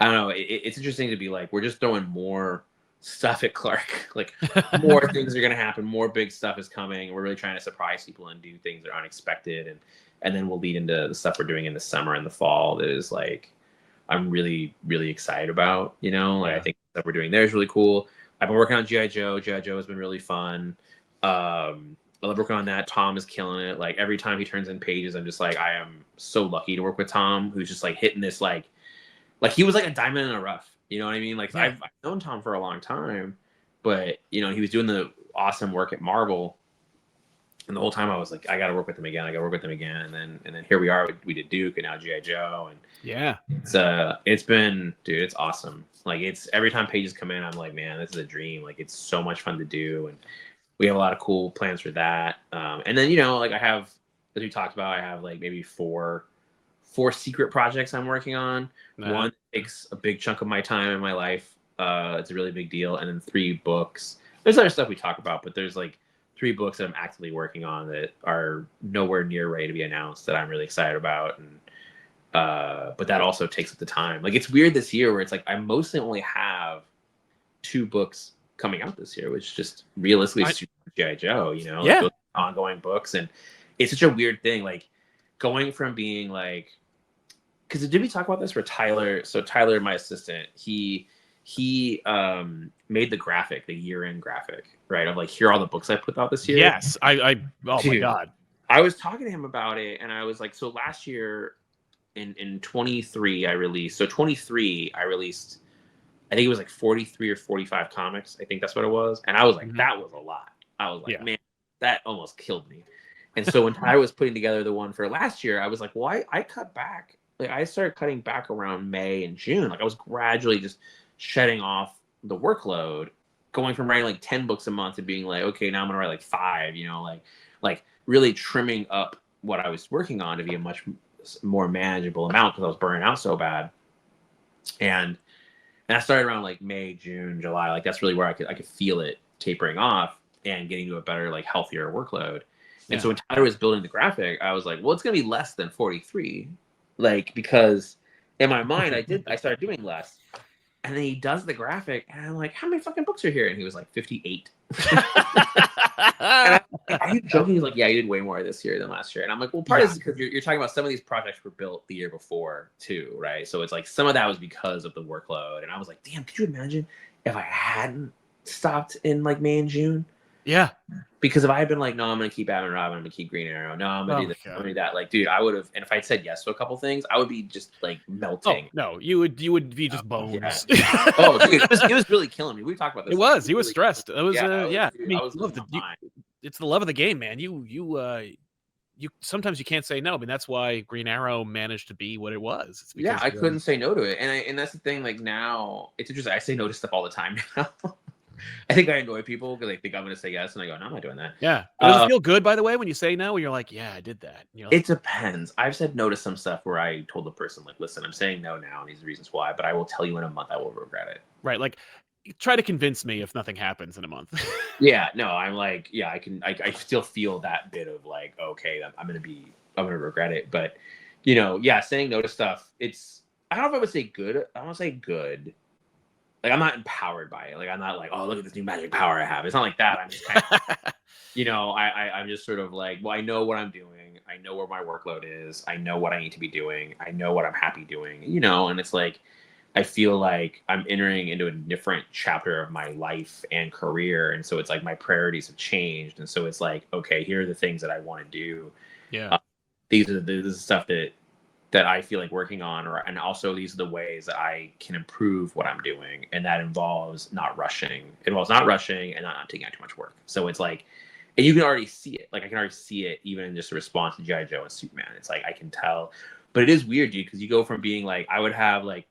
Speaker 1: I don't know, it's interesting to be like, we're just throwing more stuff at Clark, like more things are going to happen, more big stuff is coming. We're really trying to surprise people and do things that are unexpected, and then we'll lead into the stuff we're doing in the summer and the fall that is like, I'm really, really excited about, like I think the stuff we're doing there is really cool. I've been working on G.I. Joe. G.I. Joe has been really fun. I love working on that. Tom is killing it. Like every time he turns in pages, I'm just like, I am so lucky to work with Tom, who's just like hitting this like he was like a diamond in the rough. You know what I mean? Like I've known Tom for a long time, but he was doing the awesome work at Marvel, and the whole time I was like, I got to work with him again. And then here we are. We did Duke, and now G.I. Joe, and it's been, dude, it's awesome. Like it's every time pages come in, I'm like, man, this is a dream. Like it's so much fun to do, and we have a lot of cool plans for that. And then like I have, as we talked about, I have like maybe four secret projects I'm working on. One takes a big chunk of my time in my life. It's a really big deal. And then 3 books. There's other stuff we talk about, but there's like 3 books that I'm actively working on that are nowhere near ready to be announced that I'm really excited about. But that also takes up the time. Like, it's weird this year where it's like I mostly only have 2 books coming out this year, which just realistically is G.I. Joe, you know, like those ongoing books. And it's such a weird thing, like going from being like, because did we talk about this where Tyler, my assistant, he made the graphic, the year-end graphic, right? Of like, here are all the books I put out this year.
Speaker 2: Yes. Oh my God.
Speaker 1: I was talking to him about it, and I was like, so last year in 23, I released, I think it was like 43 or 45 comics. I think that's what it was. And I was like, that was a lot. I was like, man, that almost killed me. And so when I was putting together the one for last year, I was like, well, I cut back. Like, I started cutting back around May and June. Like, I was gradually just shedding off the workload, going from writing like 10 books a month to being like, okay, now I'm gonna write like 5, you know, like really trimming up what I was working on to be a much more manageable amount because I was burning out so bad. And I started around like May, June, July. Like, that's really where I could feel it tapering off and getting to a better, like, healthier workload. And so when Tyler was building the graphic, I was like, well, it's gonna be less than 43, like, because in my mind I started doing less. And then he does the graphic, and I'm like, how many fucking books are here? And he was like, 58. And I'm like, are you joking? He's like, yeah, you did way more this year than last year. And I'm like, well, part is because you're talking about some of these projects were built the year before too, right? So it's like some of that was because of the workload. And I was like, damn, could you imagine if I hadn't stopped in like May and June?
Speaker 2: Yeah.
Speaker 1: Because if I had been like, no, I'm going to keep Batman and Robin, I'm going to keep Green Arrow, no, I'm going to do this, I'm going to do that. Like, dude, I would have, and if I'd said yes to a couple things, I would be just like melting.
Speaker 2: Oh, no, you would be just bones.
Speaker 1: Yeah. Oh, dude, it was really killing me. We talked about this.
Speaker 2: He was stressed. It was, I mean,
Speaker 1: I was
Speaker 2: it's the love of the game, man. You sometimes you can't say no. I mean, that's why Green Arrow managed to be what it was. It's
Speaker 1: I couldn't say no to it. And that's the thing, like, now it's interesting. I say no to stuff all the time now. I think I annoy people because they think I'm going to say yes, and I go, no, I'm not doing that.
Speaker 2: Yeah. Does it feel good, by the way, when you say no? You're like, yeah, I did that. Like,
Speaker 1: it depends. I've said no to some stuff where I told the person, like, listen, I'm saying no now, and these are the reasons why, but I will tell you in a month I will regret it.
Speaker 2: Right. Like, try to convince me if nothing happens in a month.
Speaker 1: I'm like, I still feel that bit of like, okay, I'm going to regret it. But, you know, saying no to stuff, I don't know if I would say good. I don't want to say good. Like, I'm not empowered by it. Like, I'm not like, oh, look at this new magic power I have. It's not like that. I'm just kind of, you know, I'm just sort of like, well, I know what I'm doing. I know where my workload is. I know what I need to be doing. I know what I'm happy doing, you know, and it's like, I feel like I'm entering into a different chapter of my life and career. And so it's like my priorities have changed. And so it's like, okay, here are the things that I want to do.
Speaker 2: Yeah.
Speaker 1: This is the stuff that I feel like working on, and also these are the ways that I can improve what I'm doing. And that involves not rushing. It involves not rushing and not taking out too much work. So it's like, and you can already see it. Like, I can already see it even in just a response to G.I. Joe and Superman. It's like, I can tell. But it is weird, dude, because you go from being like, I would have like,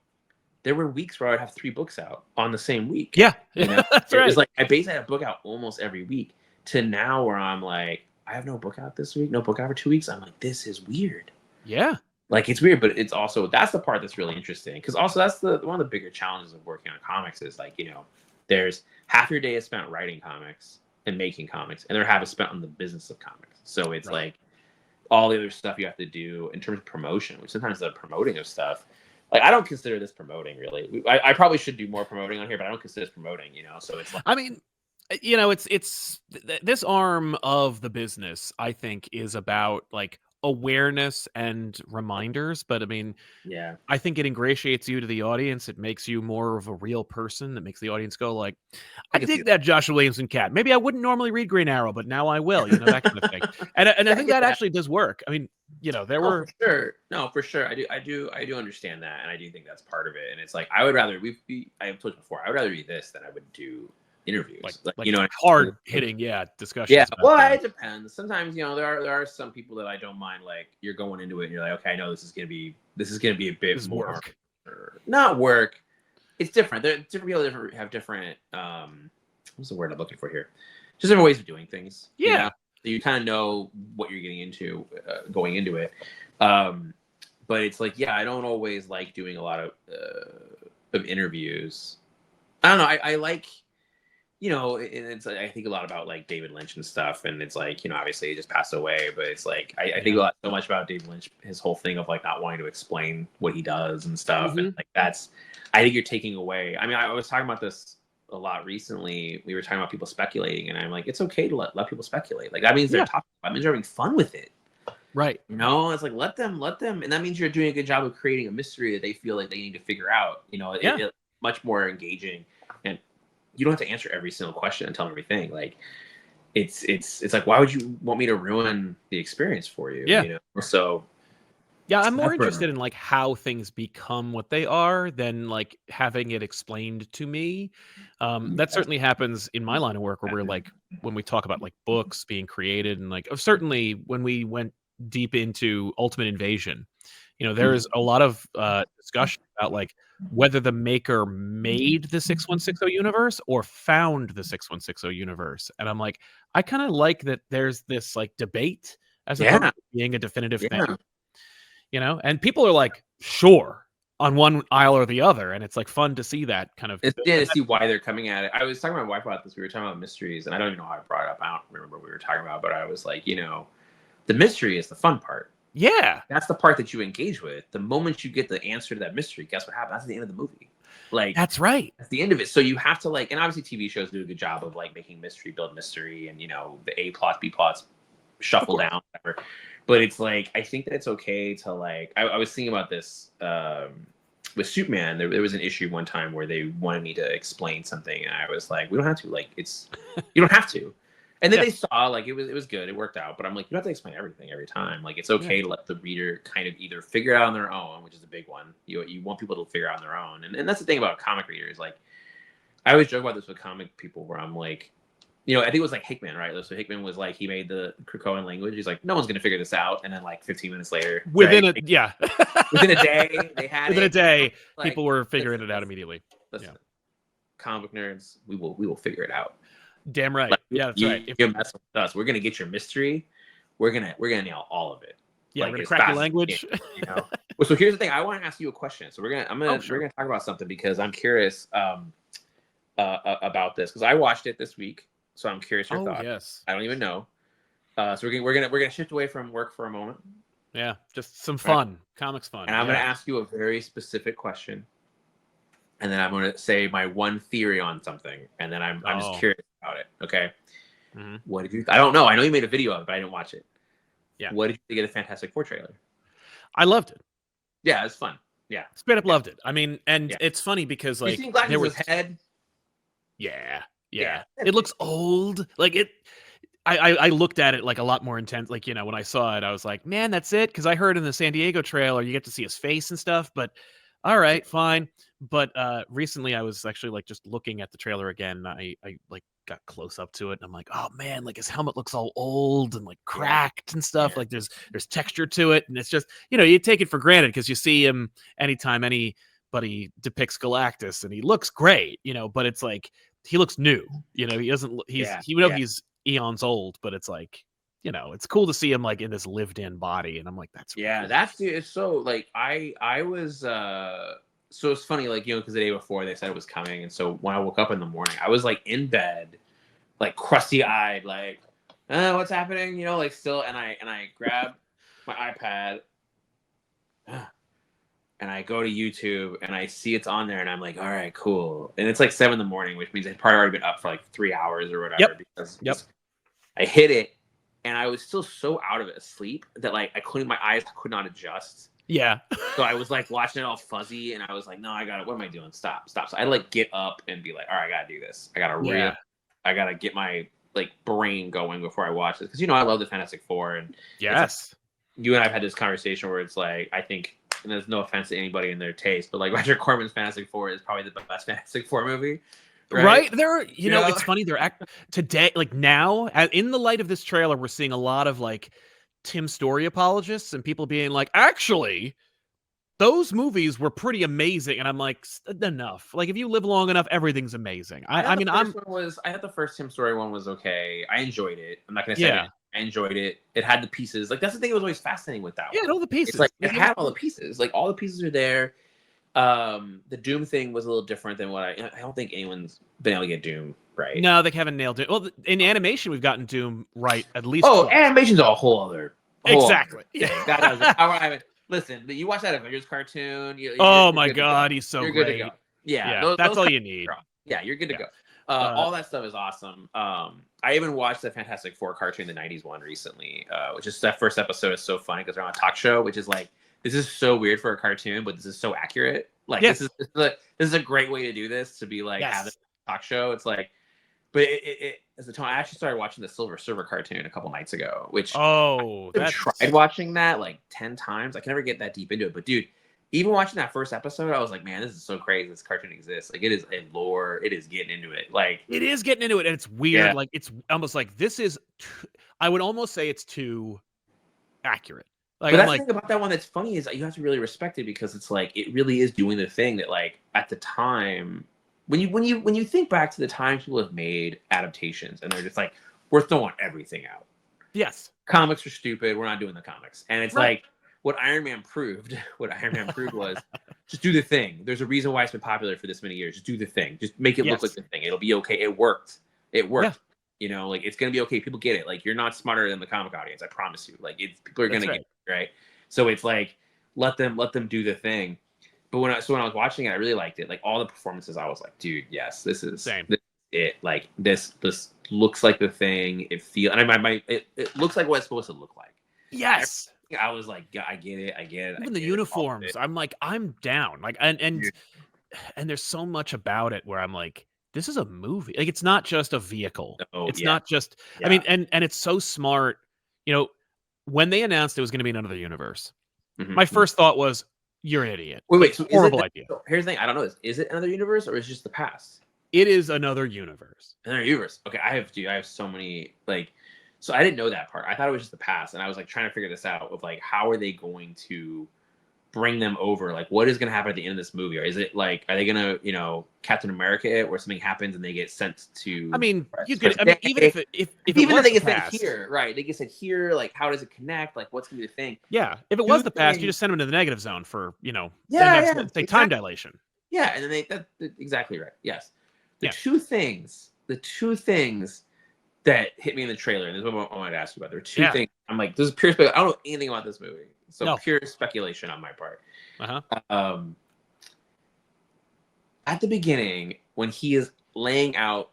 Speaker 1: there were weeks where I would have 3 books out on the same week.
Speaker 2: Yeah.
Speaker 1: You know?
Speaker 2: That's right.
Speaker 1: It was like, I basically had a book out almost every week, to now where I'm like, I have no book out this week, no book out for 2 weeks. I'm like, this is weird.
Speaker 2: Yeah.
Speaker 1: Like, it's weird, but it's also, that's the part that's really interesting. Because also that's one of the bigger challenges of working on comics is, like, you know, there's half your day is spent writing comics and making comics, and the other half is spent on the business of comics. So it's like all the other stuff you have to do in terms of promotion, which sometimes the promoting of stuff, like, I don't consider this promoting, really. I probably should do more promoting on here, but I don't consider this promoting, you know? So it's like,
Speaker 2: I mean, you know, it's this arm of the business, I think, is about like awareness and reminders. But I mean, I think it ingratiates you to the audience. It makes you more of a real person. That makes the audience go like, I dig that Joshua Williamson cat. Maybe I wouldn't normally read Green Arrow, but now I will, you know, that kind of thing. And I think that actually does work. I mean, you know, there were
Speaker 1: for sure. I do understand that, and I do think that's part of it. And it's like, I would rather I have told you before, I would rather do this than I would do interviews, like you know,
Speaker 2: hard hitting discussions.
Speaker 1: Yeah, well, it depends. Sometimes, you know, there are some people that I don't mind. Like, you're going into it and you're like, okay, I know this is gonna be a bit more
Speaker 2: work.
Speaker 1: Not work. It's different. Different people have different what's the word I'm looking for here? Just different ways of doing things.
Speaker 2: Yeah.
Speaker 1: You know? So you kind of know what you're getting into going into it. But it's like, I don't always like doing a lot of interviews. I don't know. I like you know, it's I think a lot about like David Lynch and stuff, and it's like, you know, obviously he just passed away, but it's like I think a lot so much about David Lynch, his whole thing of like not wanting to explain what he does and stuff, and like that's, I think you're taking away. I mean, I was talking about this a lot recently. We were talking about people speculating, and I'm like, it's okay to let people speculate. Like that means they're talking, that means they're having fun with it.
Speaker 2: Right.
Speaker 1: You know, it's like let them, and that means you're doing a good job of creating a mystery that they feel like they need to figure out. You know, it's much more engaging, and you don't have to answer every single question and tell them everything. Like it's like, why would you want me to ruin the experience for you?
Speaker 2: Yeah.
Speaker 1: You know? So
Speaker 2: yeah, I'm more interested in like how things become what they are than like having it explained to me. That certainly happens in my line of work, where we're like, when we talk about like books being created, and like certainly when we went deep into Ultimate Invasion, you know, there's a lot of discussion about like whether the maker made the 6160 universe or found the 6160 universe. And I'm like, I kind of like that there's this like debate as opposed to being a definitive thing. You know, and people are like, sure, on one aisle or the other, and it's like fun to see that kind of.
Speaker 1: It's to see why they're coming at it. I was talking to my wife about this. We were talking about mysteries, and I don't even know how I brought it up. I don't remember what we were talking about, but I was like, you know, the mystery is the fun part.
Speaker 2: Yeah,
Speaker 1: that's the part that you engage with. The moment you get the answer to that mystery, guess what happens? That's the end of the movie. Like
Speaker 2: that's right.
Speaker 1: That's the end of it. So you have to like, and obviously TV shows do a good job of like making mystery, build mystery, and you know the A plots, B plots, shuffle down, whatever. But it's like, I think that it's okay to like, I was thinking about this with Superman. There was an issue one time where they wanted me to explain something, and I was like, we don't have to. Like, it's you don't have to. And then they saw like it was good, it worked out. But I'm like, you don't have to explain everything every time. Like, it's okay to let the reader kind of either figure it out on their own, which is a big one. You want people to figure it out on their own, and that's the thing about comic readers. Like, I always joke about this with comic people, where I'm like, you know, I think it was like Hickman, right? So Hickman was like, he made the Krakoan language. He's like, no one's gonna figure this out. And then like 15 minutes later,
Speaker 2: within
Speaker 1: right?
Speaker 2: within
Speaker 1: a day, they had
Speaker 2: within
Speaker 1: it.
Speaker 2: a day,
Speaker 1: like,
Speaker 2: people were figuring it out immedily.
Speaker 1: Listen, comic nerds, we will figure it out.
Speaker 2: Damn right.
Speaker 1: Like,
Speaker 2: that's right.
Speaker 1: If you're messing with us, we're gonna get your mystery. We're gonna nail all of it.
Speaker 2: Yeah, like, we're gonna crack your language.
Speaker 1: You know. Well, so here's the thing. I want to ask you a question. So we're gonna talk about something, because I'm curious about this, because I watched it this week. So I'm curious your thoughts.
Speaker 2: Yes.
Speaker 1: I don't even know. So we're gonna shift away from work for a moment.
Speaker 2: Yeah, just some fun, comics fun.
Speaker 1: And I'm gonna ask you a very specific question, and then I'm gonna say my one theory on something, and then I'm just curious about it. Okay. What did you? I don't know. I know you made a video of it, but I didn't watch it.
Speaker 2: Yeah.
Speaker 1: What did you think of the Fantastic Four trailer?
Speaker 2: I loved it.
Speaker 1: Yeah, it's fun. Yeah.
Speaker 2: Straight up loved it. I mean, and it's funny because like
Speaker 1: you seen there was head.
Speaker 2: Yeah. It looks old. Like it. I looked at it like a lot more intense. Like, you know, when I saw it, I was like, man, that's it. Because I heard in the San Diego trailer, you get to see his face and stuff. But all right, fine. But recently, I was actually like just looking at the trailer again. I like got close up to it, and I'm like, oh man, like his helmet looks all old and like cracked and stuff. Like there's texture to it, and it's just, you know, you take it for granted because you see him anytime anybody depicts Galactus, and he looks great, you know. But it's like he looks new, you know. He doesn't. He's eons old, but it's like, you know, it's cool to see him like in this lived-in body, and I'm like, that's
Speaker 1: cool. That's it's so like I was so it's funny, like, you know, because the day before they said it was coming, and so when I woke up in the morning, I was like in bed, like crusty eyed, like what's happening, you know, like still, and I grab my iPad and I go to YouTube and I see it's on there, and I'm like, all right, cool. And it's like 7 a.m, which means I'd probably already been up for like 3 hours or whatever. Because I hit it, and I was still so out of it, asleep, that like my eyes could not adjust.
Speaker 2: Yeah.
Speaker 1: So I was like watching it all fuzzy, and I was like, no, I got it. What am I doing? Stop. So I like get up and be like, all right, I gotta do this. I gotta get my like brain going before I watch this, because, you know, I love the Fantastic Four, and
Speaker 2: yes,
Speaker 1: you and I've had this conversation where it's like, I think, and there's no offense to anybody in their taste, but like Roger Corman's Fantastic Four is probably the best Fantastic Four movie.
Speaker 2: Right? There, you know, it's funny. They're today, like now, in the light of this trailer, we're seeing a lot of like Tim Story apologists and people being like, actually, those movies were pretty amazing. And I'm like, enough. Like, if you live long enough, everything's amazing. I mean, I
Speaker 1: thought the first Tim Story one was okay. I enjoyed it. I'm not gonna say I enjoyed it. It had the pieces. Like, that's the thing that was always fascinating with that one.
Speaker 2: Yeah, all the pieces.
Speaker 1: It's like it had all the pieces. Like, all the pieces are there. The Doom thing was a little different than what I don't think anyone's been able to get Doom right.
Speaker 2: No, they haven't nailed it. Well, in animation, we've gotten Doom right at least.
Speaker 1: Oh, animation's a whole other.
Speaker 2: Exactly.
Speaker 1: Yeah. Listen, you watch that Avengers cartoon.
Speaker 2: Oh my God, he's so great.
Speaker 1: You're good to go. Yeah,
Speaker 2: that's all you need.
Speaker 1: Yeah, you're good to go. All that stuff is awesome. I even watched the Fantastic Four cartoon, the '90s one, recently, which is that first episode is so funny because they're on a talk show, which is like, this is so weird for a cartoon, but this is so accurate. Like, this is a great way to do this, to be like, have a talk show. It's like, but as the time, I actually started watching the Silver Surfer cartoon a couple nights ago, which I tried watching that like 10 times. I can never get that deep into it, but dude, even watching that first episode, I was like, man, this is so crazy. This cartoon exists. Like, it is a lore. It is getting into it. Like,
Speaker 2: it is getting into it, and it's weird. Yeah. Like, it's almost like this is. I would almost say it's too accurate. Like,
Speaker 1: but that's the thing about that one that's funny is that you have to really respect it, because it's like, it really is doing the thing that, like, at the time, when you think back to the time people have made adaptations and they're just like, we're throwing everything out.
Speaker 2: Yes,
Speaker 1: comics are stupid. We're not doing the comics, and it's like. What Iron Man proved was just do the thing. There's a reason why it's been popular for this many years. Just do the thing. Just make it look like the thing. It'll be okay. It worked. Yeah. You know, like, it's gonna be okay. People get it. Like, you're not smarter than the comic audience. I promise you. Like, people are gonna get it, right? So it's like, let them do the thing. But when I was watching it, I really liked it. Like, all the performances, I was like, dude, yes, this is it. Like, this looks like the thing. It it looks like what it's supposed to look like.
Speaker 2: Yes.
Speaker 1: I was like, I get it.
Speaker 2: Even the uniforms, I'm like, I'm down. Like, and there's so much about it where I'm like, this is a movie. Like, it's not just a vehicle. It's not just. I mean, and it's so smart. You know, when they announced it was going to be in another universe, my first thought was, you're an idiot.
Speaker 1: Wait, so
Speaker 2: horrible idea.
Speaker 1: Here's the thing. I don't know. Is it another universe, or is it just the past?
Speaker 2: It is another universe.
Speaker 1: Another universe. Okay, I have so many, like. So I didn't know that part. I thought it was just the past, and I was like trying to figure this out of like, how are they going to bring them over? Like, what is going to happen at the end of this movie? Or is it like, are they going to, you know, Captain America it, where something happens and they get sent to?
Speaker 2: I mean, you could. I mean, even if
Speaker 1: they get sent here, right? They get sent here. Like, how does it connect? Like, what's going to be the thing?
Speaker 2: Yeah, if it was the past, you just send them to the negative zone for, you know, time dilation.
Speaker 1: Yeah, and then that's exactly right. Yes, the two things that hit me in the trailer, and this is what I wanted to ask you about. There are two things. I'm like, this is pure speculation. I don't know anything about this movie, so pure speculation on my part. At the beginning, when he is laying out,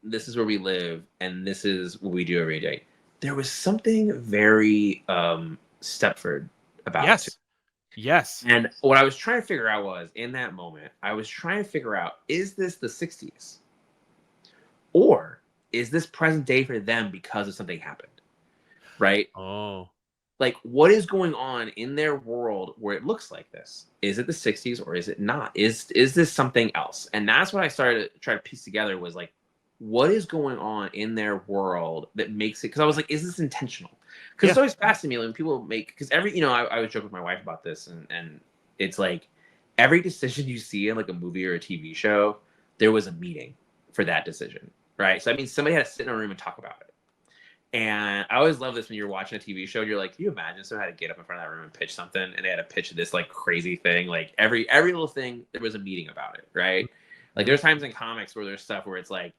Speaker 1: this is where we live, and this is what we do every day, there was something very Stepford about it.
Speaker 2: Yes.
Speaker 1: And what I was trying to figure out was, in that moment, I was trying to figure out, is this the 60s? Or is this present day for them because of something happened? Right?
Speaker 2: Oh.
Speaker 1: Like, what is going on in their world where it looks like this? Is it the 60s or is it not? Is this something else? And that's what I started to try to piece together, was like, what is going on in their world that makes it? Because I was like, is this intentional? Because it's always fascinating when people make, because I was joking with my wife about this, and it's like, every decision you see in like a movie or a TV show, there was a meeting for that decision. Right. So, I mean, somebody had to sit in a room and talk about it. And I always love this when you're watching a TV show, you're like, can you imagine someone had to get up in front of that room and pitch something, and they had to pitch this like crazy thing? Like, every little thing, there was a meeting about it. Right. Like, there's times in comics where there's stuff where it's like,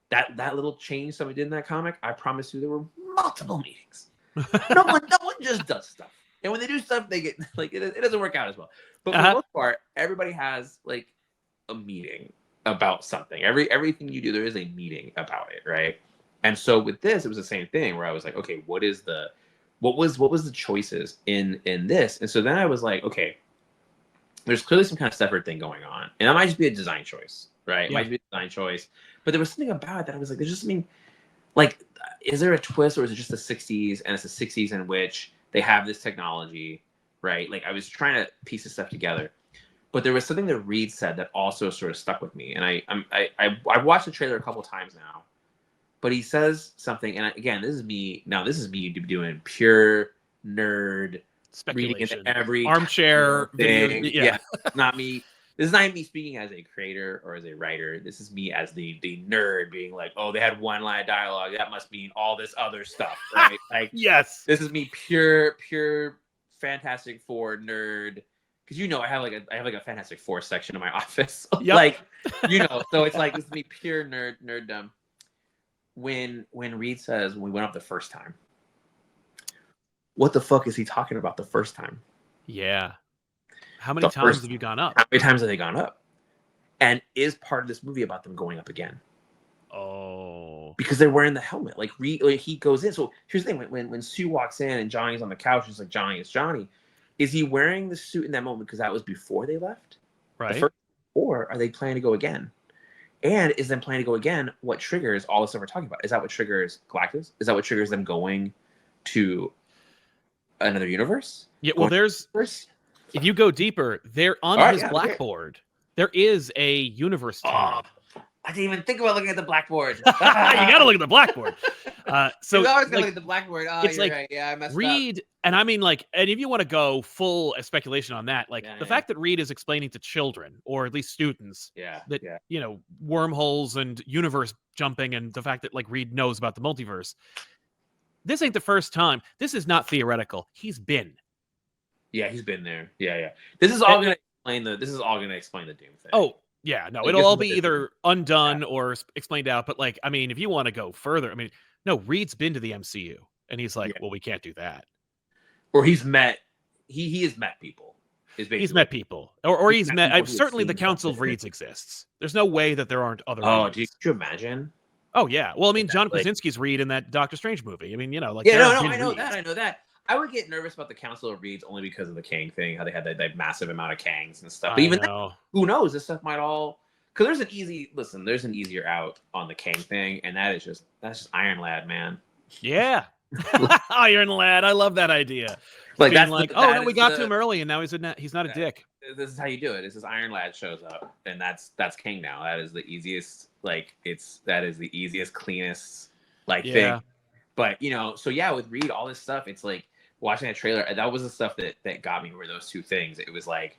Speaker 1: that little change somebody did in that comic, I promise you there were multiple meetings. no one just does stuff. And when they do stuff, they get like, it doesn't work out as well. But for the most part, everybody has like a meeting about something. Everything you do, there is a meeting about it, right? And so with this, it was the same thing, where I was like, okay, what was the choices in this? And so then I was like, okay, there's clearly some kind of separate thing going on, and that might just be a design choice, right? It might be a design choice, but there was something about it that I was like, there's just something, like, is there a twist, or is it just the 60s, and it's the 60s in which they have this technology, right? Like, I was trying to piece this stuff together. But there was something that Reed said that also sort of stuck with me, and I've watched the trailer a couple times now. But he says something, and again, this is me doing pure nerd
Speaker 2: speculation,
Speaker 1: reading into every
Speaker 2: armchair
Speaker 1: thing. Yeah, not me. This is not me speaking as a creator or as a writer. This is me as the nerd being like, oh, they had one line of dialogue, that must mean all this other stuff, right? Like,
Speaker 2: yes,
Speaker 1: this is me pure Fantastic Four nerd. Because I have like a Fantastic Four section in my office, like, so it's like, this is me pure nerddom. when Reed says when we went up the first time, what the fuck is he talking about the first time?
Speaker 2: Yeah. How many times have you gone up?
Speaker 1: How many times have they gone up? And is part of this movie about them going up again?
Speaker 2: Oh.
Speaker 1: Because they're wearing the helmet. Like he goes in. So here's the thing: when Sue walks in and Johnny's on the couch, it's like Johnny, it's Johnny. Is he wearing the suit in that moment because that was before they left?
Speaker 2: Right.
Speaker 1: Or are they planning to go again? And is them planning to go again what triggers all the stuff we're talking about? Is that what triggers Galactus? Is that what triggers them going to another universe?
Speaker 2: Yeah, well, if you go deeper, there on his blackboard, there is a universe tab.
Speaker 1: I didn't even think about looking at the blackboard.
Speaker 2: You got to look at the blackboard. So
Speaker 1: you always gotta look at the blackboard. Oh,
Speaker 2: it's
Speaker 1: you're
Speaker 2: like,
Speaker 1: right. Yeah, I messed
Speaker 2: Reed,
Speaker 1: up.
Speaker 2: and I mean, like, and if you want to go full speculation on that, like the fact that Reed is explaining to children, or at least students, that you know, wormholes and universe jumping, and the fact that like Reed knows about the multiverse. This ain't the first time. This is not theoretical. He's been.
Speaker 1: Yeah, he's been there. Yeah. This is all gonna explain the. This is all gonna explain the Doom thing.
Speaker 2: Oh. Yeah, no, it'll all be either undone or explained out. But like, I mean, if you want to go further, I mean, no, Reed's been to the MCU, and he's like, well, we can't do that.
Speaker 1: Or he's met, he has met people.
Speaker 2: He's met people, or he's met. Certainly, the Council of Reeds exists. There's no way that there aren't other.
Speaker 1: Oh, could you imagine?
Speaker 2: Oh yeah, well, I mean, John Krasinski's Reed in that Doctor Strange movie. I mean, you know, like
Speaker 1: I know that. I would get nervous about the Council of Reeds only because of the Kang thing, how they had that massive amount of Kangs and stuff. But even then, who knows? This stuff might all because there's an easier out on the Kang thing, and that's just Iron Lad, man.
Speaker 2: Yeah, Iron Lad. I love that idea.
Speaker 1: Like that's
Speaker 2: no, we got to him early, and now he's not a dick.
Speaker 1: This is how you do it. This is Iron Lad shows up, and that's Kang now. That is the easiest. That is the easiest, cleanest thing. But you know, so yeah, with Reed, all this stuff, it's like. Watching that trailer, that was the stuff that got me. Were those two things? It was like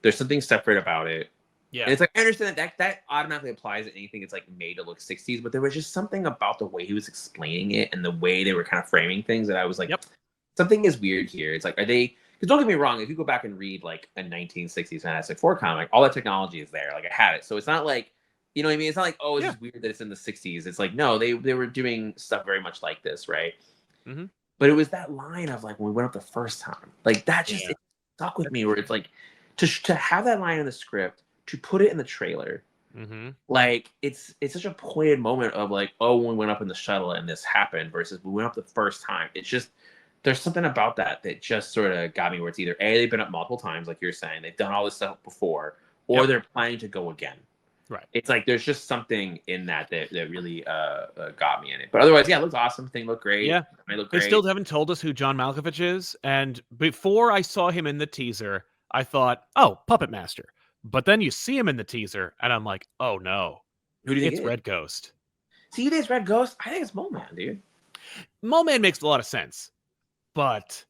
Speaker 1: there's something separate about it. Yeah, and it's like I understand that automatically applies to anything. It's like made to look 60s, but there was just something about the way he was explaining it and the way they were kind of framing things that I was like, something is weird here. It's like, are they? Because don't get me wrong, if you go back and read like a 1960s Fantastic Four comic, all that technology is there. Like I had it, so it's not like. You know what I mean? It's not like, oh, it's just weird that it's in the 60s. It's like, no, they were doing stuff very much like this, right? Mm-hmm. But it was that line of like when we went up the first time, like that just it stuck with me. Where it's like to have that line in the script, to put it in the trailer, like it's such a pointed moment of like, oh, when we went up in the shuttle and this happened versus we went up the first time. It's just there's something about that just sort of got me. Where it's either they've been up multiple times, like you're saying, they've done all this stuff before, or they're planning to go again. Right. It's like there's just something in that really got me in it. But otherwise, it looks awesome. Thing looked great. Yeah,
Speaker 2: they still haven't told us who John Malkovich is. And before I saw him in the teaser, I thought, oh, Puppet Master. But then you see him in the teaser, and I'm like, oh no,
Speaker 1: who do you think
Speaker 2: it's Red Ghost?
Speaker 1: See, you think it's Red Ghost? I think it's Mole Man, dude.
Speaker 2: Mole Man makes a lot of sense, but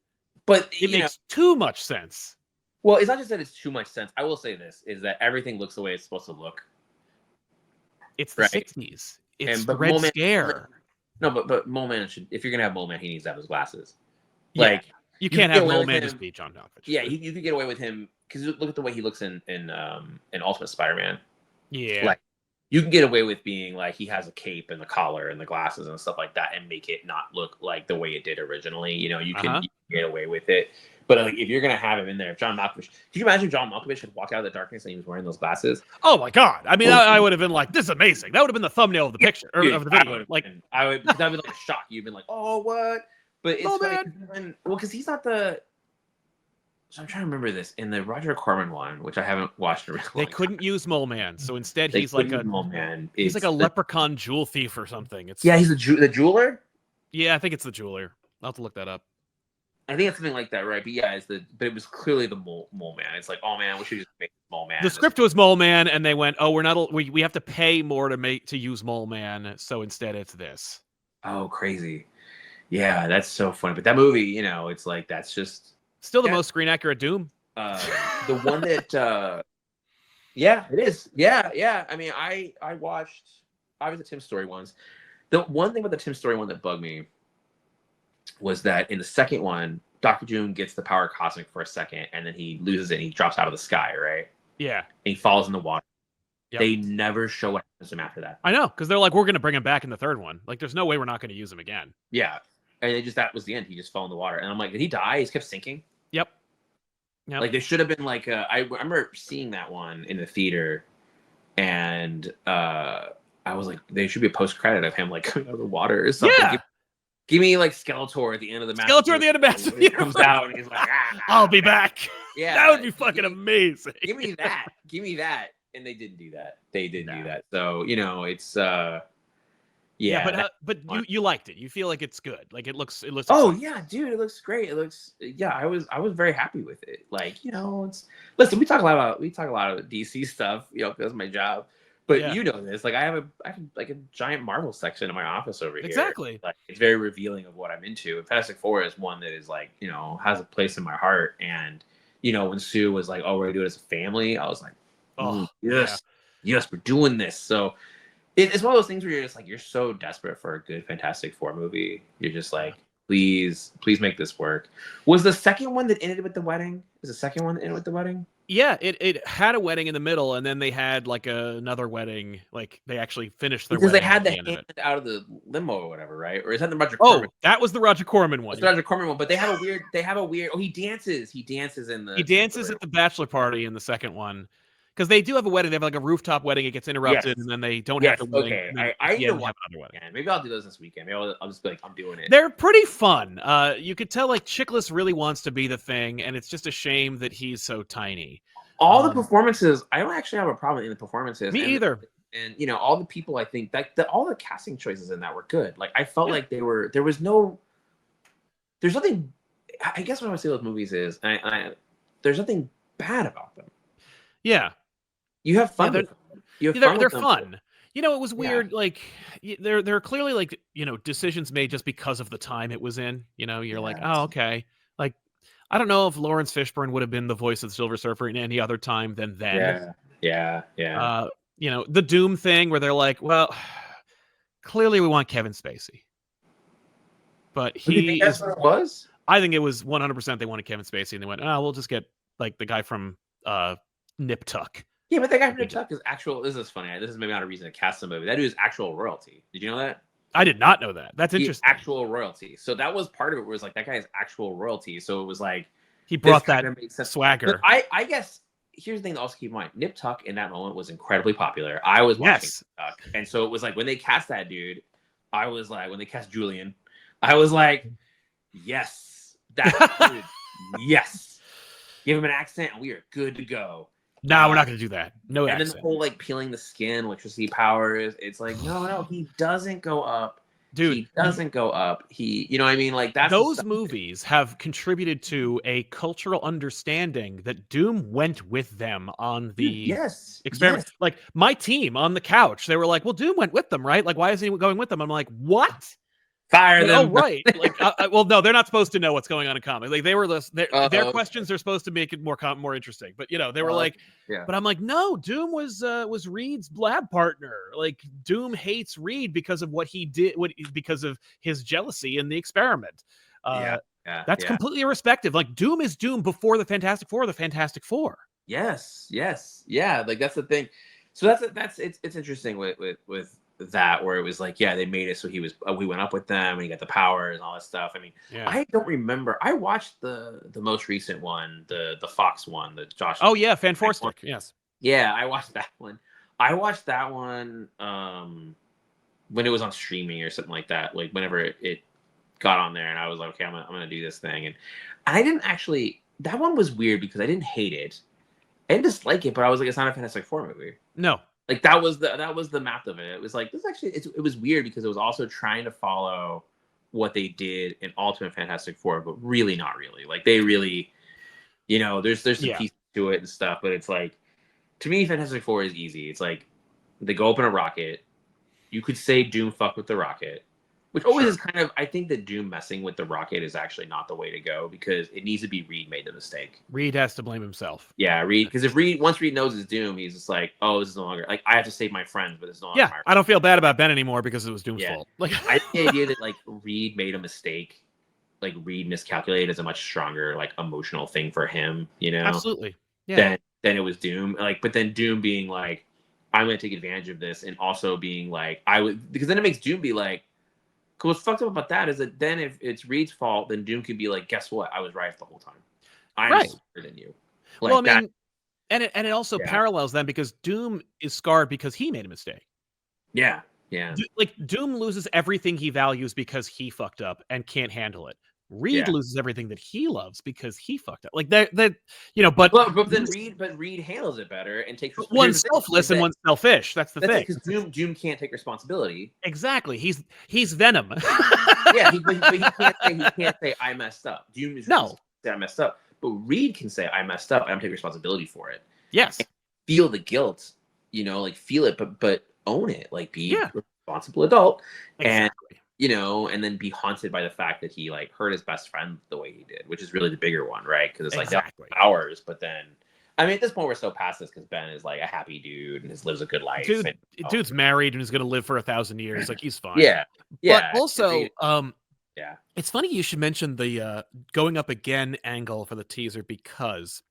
Speaker 2: it makes too much sense.
Speaker 1: Well, it's not just that it's too much sense. I will say this: is that everything looks the way it's supposed to look.
Speaker 2: It's the 60s. It's the Red Scare.
Speaker 1: No, but Mole Man should. If you're gonna have Mole Man, he needs to have his glasses.
Speaker 2: Like you can't have Mole Man just be John Malkovich.
Speaker 1: Yeah, you could get away with him because look at the way he looks in Ultimate Spider-Man.
Speaker 2: Yeah,
Speaker 1: like you can get away with being like he has a cape and the collar and the glasses and stuff like that, and make it not look like the way it did originally. You know, you can get away with it. But like, if you're gonna have him in there, if John Malkovich, can you imagine if John Malkovich had walked out of the darkness and he was wearing those glasses?
Speaker 2: Oh my god! I mean, I would have been like, "This is amazing." That would have been the thumbnail of the picture or of the video.
Speaker 1: I would that'd be like a shock. You've been like, "Oh, what?" But it's funny, because he's not the. So I'm trying to remember this in the Roger Corman one, which I haven't watched.
Speaker 2: They couldn't use Mole Man, so instead he's like a
Speaker 1: Mole Man.
Speaker 2: He's like a leprechaun jewel thief or something.
Speaker 1: He's the jeweler.
Speaker 2: Yeah, I think it's the jeweler. I'll have to look that up.
Speaker 1: I think it's something like that, right? But yeah, but it was clearly the Mole Man. It's like, oh man, we should just make Mole Man.
Speaker 2: The script was Mole Man, and they went, oh, we have to pay more to use Mole Man, so instead it's this.
Speaker 1: Oh, crazy! Yeah, that's so funny. But that movie, you know, it's like that's just
Speaker 2: still the most screen accurate Doom.
Speaker 1: The one that, yeah, it is. Yeah. I mean, I watched obviously the Tim Story ones. The one thing about the Tim Story one that bugged me was that in the second one, Dr. Doom gets the power cosmic for a second, and then he loses it and he drops out of the sky, right?
Speaker 2: Yeah.
Speaker 1: And he falls in the water. They never show what happens to him after that.
Speaker 2: I know, because they're like, we're going to bring him back in the third one. Like, there's no way we're not going to use him again.
Speaker 1: Yeah. And that was the end. He just fell in the water. And I'm like, did he die? He just kept sinking?
Speaker 2: Yep.
Speaker 1: Like, there should have been like I remember seeing that one in the theater, and I was like, there should be a post-credit of him like coming out of the water or something.
Speaker 2: Yeah.
Speaker 1: Give me like Skeletor at the end of the
Speaker 2: Skeletor at the end of Master
Speaker 1: He comes out and he's like,
Speaker 2: I'll be back.
Speaker 1: Yeah.
Speaker 2: That would be fucking amazing.
Speaker 1: Give me that. Give me that. And they didn't do that. They didn't do that. So, it's
Speaker 2: but you liked it. You feel like it's good. Like it looks
Speaker 1: Oh yeah, dude, it looks great. It looks I was very happy with it. Like, listen, we talk a lot of DC stuff, because it's my job. But you know this, like I have like a giant Marvel section in my office over here.
Speaker 2: Exactly.
Speaker 1: Like it's very revealing of what I'm into. And Fantastic Four is one that is like, has a place in my heart. And when Sue was like, "Oh, we're gonna do it as a family," I was like, "Oh, yes, we're doing this." So it's one of those things where you're just like, you're so desperate for a good Fantastic Four movie. You're just like, please make this work. Was the second one that ended with the wedding? Is the second one that ended with the wedding?
Speaker 2: Yeah, it had a wedding in the middle, and then they had like another wedding. Like they actually finished their
Speaker 1: because
Speaker 2: wedding
Speaker 1: they had the hand out of the limo or whatever, right? Or is that the Roger
Speaker 2: Corman? That was the Roger Corman one.
Speaker 1: It's the Roger Corman one, but they have a weird. Oh, he dances. He dances in the.
Speaker 2: He dances at the bachelor party in the second one. Because they do have a wedding. They have like a rooftop wedding. It gets interrupted, and then they don't have the wedding.
Speaker 1: Okay, I need to watch another wedding. Maybe I'll do those this weekend. Maybe I'll just be like, I'm doing it.
Speaker 2: They're pretty fun. You could tell like Chickless really wants to be the thing, and it's just a shame that he's so tiny.
Speaker 1: All the performances, I don't actually have a problem in the performances.
Speaker 2: Me either.
Speaker 1: And all the people, I think all the casting choices in that were good. Like I felt like there's nothing. I guess what I would say with movies is, there's nothing bad about them.
Speaker 2: Yeah.
Speaker 1: You have fun.
Speaker 2: They're fun. It was weird. Like there are clearly like decisions made just because of the time it was in. You're like, oh, okay. Like I don't know if Lawrence Fishburne would have been the voice of the Silver Surfer in any other time than then.
Speaker 1: Yeah.
Speaker 2: The Doom thing where they're like, well, clearly we want Kevin Spacey, but
Speaker 1: that's what it was.
Speaker 2: I think it was 100% they wanted Kevin Spacey, and they went, oh, we'll just get like the guy from Nip Tuck.
Speaker 1: Yeah, but that guy from Nip Tuck is actual. This is funny. This is maybe not a reason to cast somebody. That dude is actual royalty. Did you know that?
Speaker 2: I did not know that. That's interesting.
Speaker 1: Actual royalty. So that was part of it. Was like that guy is actual royalty. So it was like
Speaker 2: he brought that swagger.
Speaker 1: But I guess here's the thing to also keep in mind. Nip Tuck in that moment was incredibly popular. I was watching Nip Tuck, and so it was like when they cast that dude, I was like when they cast Julian, I was like, yes, that dude, yes. Give him an accent, and we are good to go.
Speaker 2: No, we're not going to do that. No
Speaker 1: and
Speaker 2: accent.
Speaker 1: Then the whole like peeling the skin, electricity powers. It's like no, he doesn't go up,
Speaker 2: dude.
Speaker 1: He doesn't go up. He, you know what I mean? Like that's
Speaker 2: those movies have contributed to a cultural understanding that Doom went with them on the experiment. Yes. Like my team on the couch, they were like, "Well, Doom went with them, right? Like, why is he going with them?" I'm like, "What?"
Speaker 1: Fire them.
Speaker 2: Oh, right. Like, well, no, they're not supposed to know what's going on in comics. Like, they were their questions are supposed to make it more interesting. But they were like, but I'm like, no, Doom was Reed's lab partner. Like, Doom hates Reed because of what he did, because of his jealousy in the experiment. That's completely irrespective. Like, Doom is Doom before the Fantastic Four. The Fantastic Four.
Speaker 1: Yes, yeah. Like that's the thing. So it's interesting with that where it was like they made it so he was we went up with them and he got the powers and all that stuff. I mean, I don't remember. I watched the most recent one, the Fox one, the Josh.
Speaker 2: Oh yeah, Fan Forstick. Yes.
Speaker 1: Yeah, I watched that one. When it was on streaming or something like that. Like whenever it got on there, and I was like, okay, I'm gonna do this thing, and I didn't actually. That one was weird because I didn't hate it. I didn't dislike it, but I was like, it's not a Fantastic Four movie.
Speaker 2: No.
Speaker 1: Like that was the math of it. It was like this actually. It was weird because it was also trying to follow what they did in Ultimate Fantastic Four, but really not really. Like they really, there's some pieces to it and stuff, but it's like to me, Fantastic Four is easy. It's like they go up in a rocket. You could say Doom fucked with the rocket, which always is kind of. I think that Doom messing with the rocket is actually not the way to go because it needs to be Reed made the mistake.
Speaker 2: Reed has to blame himself.
Speaker 1: Yeah, Reed. Because if once Reed knows it's Doom, he's just like, oh, this is no longer like I have to save my friends, but it's no longer.
Speaker 2: Yeah, I don't feel bad about Ben anymore because it was Doom's fault. Like
Speaker 1: I think the idea that like Reed made a mistake, like Reed miscalculated, is a much stronger like emotional thing for him.
Speaker 2: Absolutely. Yeah.
Speaker 1: Than it was Doom. Like, but then Doom being like, I'm going to take advantage of this, and also being like, because then it makes Doom be like, because what's fucked up about that is that then if it's Reed's fault, then Doom can be like, guess what? I was right the whole time. I'm smarter than you. Like,
Speaker 2: well, I mean, and it also parallels them because Doom is scarred because he made a mistake.
Speaker 1: Yeah. Yeah.
Speaker 2: Like Doom loses everything he values because he fucked up and can't handle it. Reed loses everything that he loves because he fucked up. Like that, you know. But
Speaker 1: then Reed handles it better and takes.
Speaker 2: One's selfless and one's selfish. That's the thing.
Speaker 1: Because Doom can't take responsibility.
Speaker 2: Exactly. He's Venom.
Speaker 1: Yeah, but he can't say I messed up. Doom is say I messed up, but Reed can say I messed up. I'm taking responsibility for it.
Speaker 2: Yes.
Speaker 1: And feel the guilt. You know, like feel it, but own it. Like be a responsible adult. And and then be haunted by the fact that he like hurt his best friend the way he did, which is really the bigger one, right? Because it's like hours, but then I mean, at this point we're so past this because Ben is like a happy dude and lives a good life.
Speaker 2: Dude's married and is going to live for 1,000 years. Like he's fine.
Speaker 1: Yeah.
Speaker 2: But also, it's funny you should mention the going up again angle for the teaser because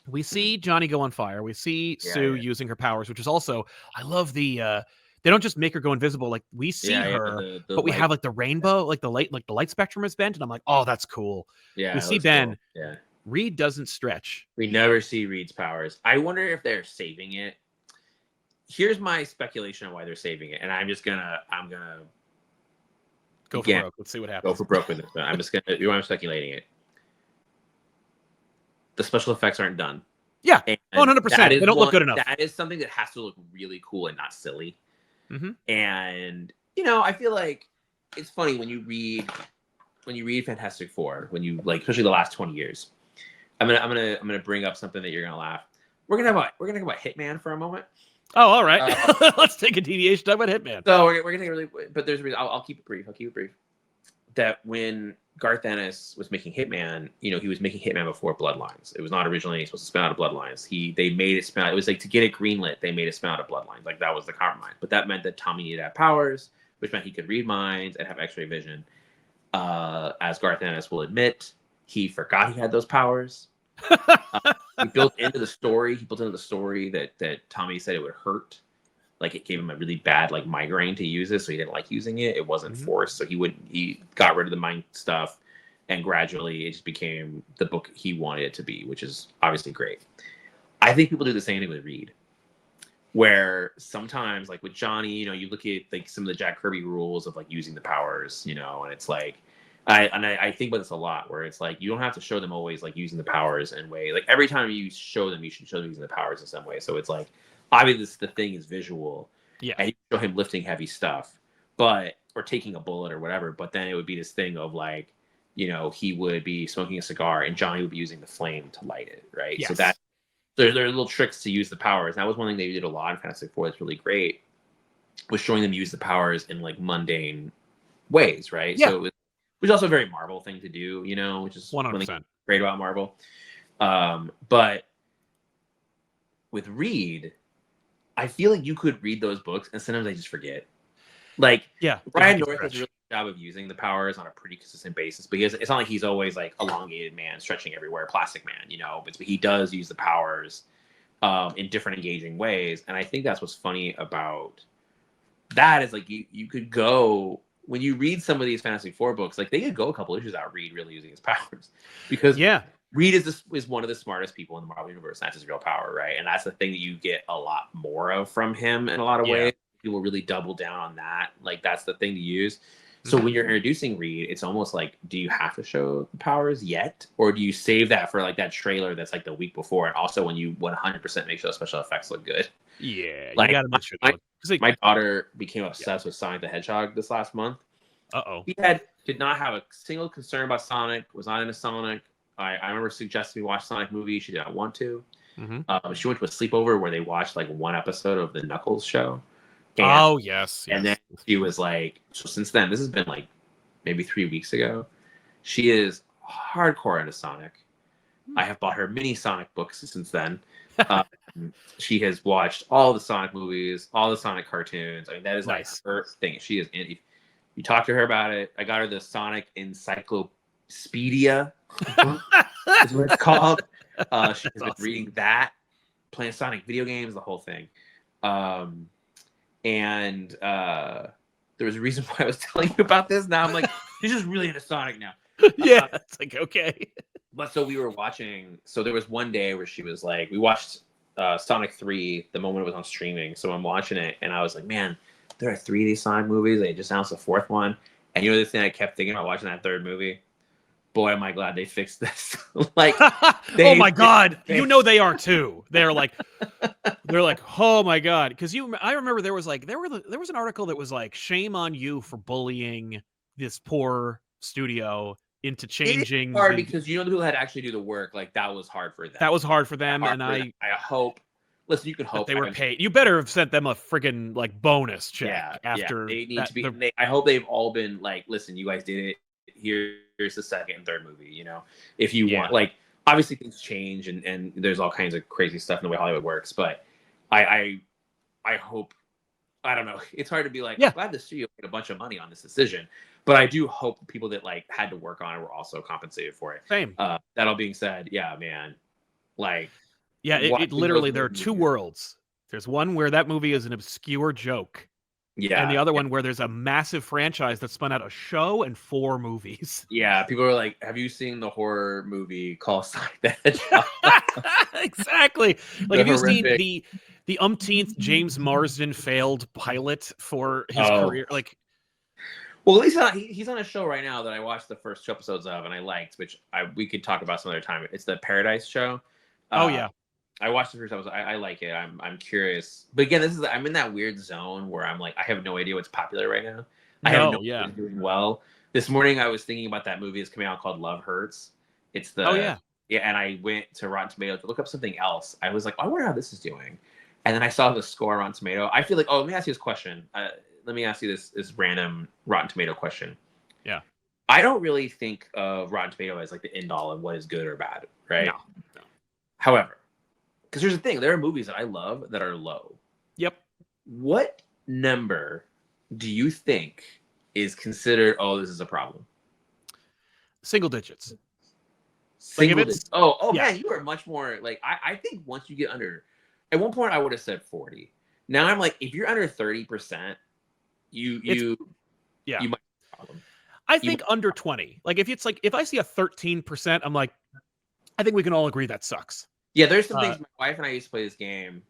Speaker 2: we see Johnny go on fire. We see Sue using her powers, which is also I love the. They don't just make her go invisible. Like we see her, but we have like the rainbow, like the light spectrum is bent, and I'm like, oh, that's cool.
Speaker 1: Yeah,
Speaker 2: we see Ben.
Speaker 1: Cool. Yeah,
Speaker 2: Reed doesn't stretch.
Speaker 1: We never see Reed's powers. I wonder if they're saving it. Here's my speculation on why they're saving it, and I'm gonna
Speaker 2: go for broke. Let's see what happens.
Speaker 1: Go for broke with this. I'm speculating it. The special effects aren't done.
Speaker 2: Yeah, 100%. They don't look good enough.
Speaker 1: That is something that has to look really cool and not silly.
Speaker 2: Mm-hmm.
Speaker 1: And I feel like it's funny when you read Fantastic Four, when you like, especially the last 20 years. I'm gonna bring up something that you're gonna laugh. We're gonna talk about Hitman for a moment.
Speaker 2: Oh, all right. Let's take a deviation. Talk about Hitman.
Speaker 1: So we're gonna take a really, but there's a reason. I'll keep it brief. That when Garth Ennis was making Hitman, he was making Hitman before Bloodlines. It was not originally supposed to spin out of Bloodlines. They made it spin out. It was like to get it greenlit, they made it spin out of Bloodlines. Like that was the compromise. But that meant that Tommy needed to have powers, which meant he could read minds and have X-ray vision. As Garth Ennis will admit, he forgot he had those powers. He built into the story that Tommy said it would hurt. Like it gave him a really bad like migraine to use it, so he didn't like using it. It wasn't forced, so he got rid of the mind stuff, and gradually it just became the book he wanted it to be, which is obviously great. I think people do the same thing with Reed, where sometimes like with Johnny, you look at like some of the Jack Kirby rules of like using the powers, and it's like I think about this a lot, where it's like you don't have to show them always like using the powers in a way. Like every time you show them, you should show them using the powers in some way. So it's like obviously the thing is visual, and you show him lifting heavy stuff, or taking a bullet or whatever. But then it would be this thing of like, he would be smoking a cigar and Johnny would be using the flame to light it, right?
Speaker 2: Yes.
Speaker 1: So that there are little tricks to use the powers. And that was one thing they did a lot in Fantastic Four that's really great, was showing them use the powers in like mundane ways, right?
Speaker 2: Yeah.
Speaker 1: So which is also a very Marvel thing to do, which is
Speaker 2: 100%
Speaker 1: great about Marvel. But with Reed, I feel like you could read those books and sometimes I just forget. Like, Ryan North does a really good job of using the powers on a pretty consistent basis, but it's not like he's always like elongated man stretching everywhere, Plastic Man, but he does use the powers in different engaging ways. And I think that's what's funny about that is like you could go when you read some of these Fantastic Four books, like they could go a couple issues out Reed really using his powers, because Reed is one of the smartest people in the Marvel Universe. That's his real power, right? And that's the thing that you get a lot more of from him in a lot of ways. People really double down on that. Like that's the thing to use. So when you're introducing Reed, it's almost like, do you have to show the powers yet, or do you save that for like that trailer that's like the week before? And also when you 100% make sure the special effects look good.
Speaker 2: Yeah,
Speaker 1: like,
Speaker 2: you gotta make sure.
Speaker 1: My daughter became obsessed with Sonic the Hedgehog this last month. He did not have a single concern about Sonic. Was not into Sonic. I remember suggesting we watch Sonic movie. She did not want to. She went to a sleepover where they watched like one episode of the Knuckles show. And,
Speaker 2: yes.
Speaker 1: And then she was like, so since then, this has been like maybe 3 weeks ago, she is hardcore into Sonic. I have bought her mini Sonic books since then. She has watched all the Sonic movies, all the Sonic cartoons. I mean, that is like her thing. She is in. You talk to her about it. I got her the Sonic Encyclopedia. Is what it's called. She has been reading that, playing Sonic video games, the whole thing. And there was a reason why I was telling you about this. Now I'm like, he's just really into Sonic now.
Speaker 2: Yeah, it's like, okay.
Speaker 1: But so we were watching. So there was one day where she was like, we watched Sonic 3 the moment it was on streaming. So I'm watching it, and I was like, man, there are 3 of these Sonic movies. They just announced the 4th one. And you know the thing I kept thinking about watching that 3rd movie? Boy, am I glad they fixed this. Like,
Speaker 2: oh my God, you know they are too. They're like, oh my God, because I remember there was an article that was like, shame on you for bullying this poor studio into changing.
Speaker 1: It's hard because you know the people had to actually do the work. Like that was hard for them.
Speaker 2: That was hard for them, and I
Speaker 1: hope. Listen, you can hope
Speaker 2: they were paid. You better have sent them a friggin' like bonus check after.
Speaker 1: They need to be. I hope they've all been like, listen, you guys did it. Here's the 2nd and 3rd movie. You know, if you want, like, obviously things change and there's all kinds of crazy stuff in the way Hollywood works. But I hope. I don't know. It's hard to be like, I'm glad the studio made a bunch of money on this decision, but I do hope the people that like had to work on it were also compensated for it.
Speaker 2: Same.
Speaker 1: That all being said, yeah, man, like.
Speaker 2: Yeah, it literally, there are 2 worlds. There's one where that movie is an obscure joke. Yeah. And the other one where there's a massive franchise that spun out a show and 4 movies.
Speaker 1: Yeah, people are like, have you seen the horror movie called Sonic the Hedgehog?
Speaker 2: Exactly. Like, have you seen the umpteenth James Marsden failed pilot for his career? Like,
Speaker 1: well, at least he's on a show right now that I watched the first 2 episodes of and I liked, which we could talk about some other time. It's the Paradise Show. I watched the first episode. I like it. I'm curious, but again, I'm in that weird zone where I'm like, I have no idea what's popular right now. I have no idea what's doing well. This morning I was thinking about that movie that's coming out called Love Hurts. It's the and I went to Rotten Tomatoes to look up something else. I was like, I wonder how this is doing, and then I saw the score on Tomato. I feel like, let me ask you this question. Let me ask you this random Rotten Tomato question.
Speaker 2: Yeah,
Speaker 1: I don't really think of Rotten Tomato as like the end all of what is good or bad, right? No. However, because here's the thing, there are movies that I love that are low.
Speaker 2: Yep.
Speaker 1: What number do you think is considered, this is a problem?
Speaker 2: Single digits.
Speaker 1: Man, you are much more like, I think once you get under, at one point I would have said 40. Now I'm like, if you're under 30%, you might have a problem.
Speaker 2: I think under 20. Like if I see a 13%, I'm like, I think we can all agree that sucks.
Speaker 1: Yeah, there's some things. My wife and I used to play this when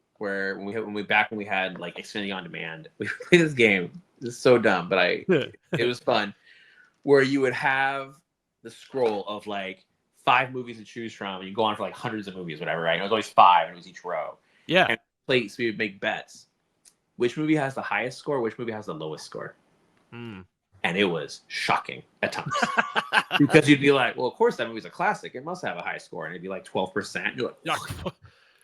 Speaker 1: we had like Xfinity on demand. We would play this game. It's so dumb, but it was fun. Where you would have the scroll of like 5 movies to choose from, and you go on for like hundreds of movies, whatever. Right? And it was always 5, and it was each row.
Speaker 2: Yeah.
Speaker 1: And so we would make bets. Which movie has the highest score? Which movie has the lowest score? And it was shocking at times. Because you'd be like, well, of course that movie's a classic. It must have a high score. And it'd be like 12%. You're like,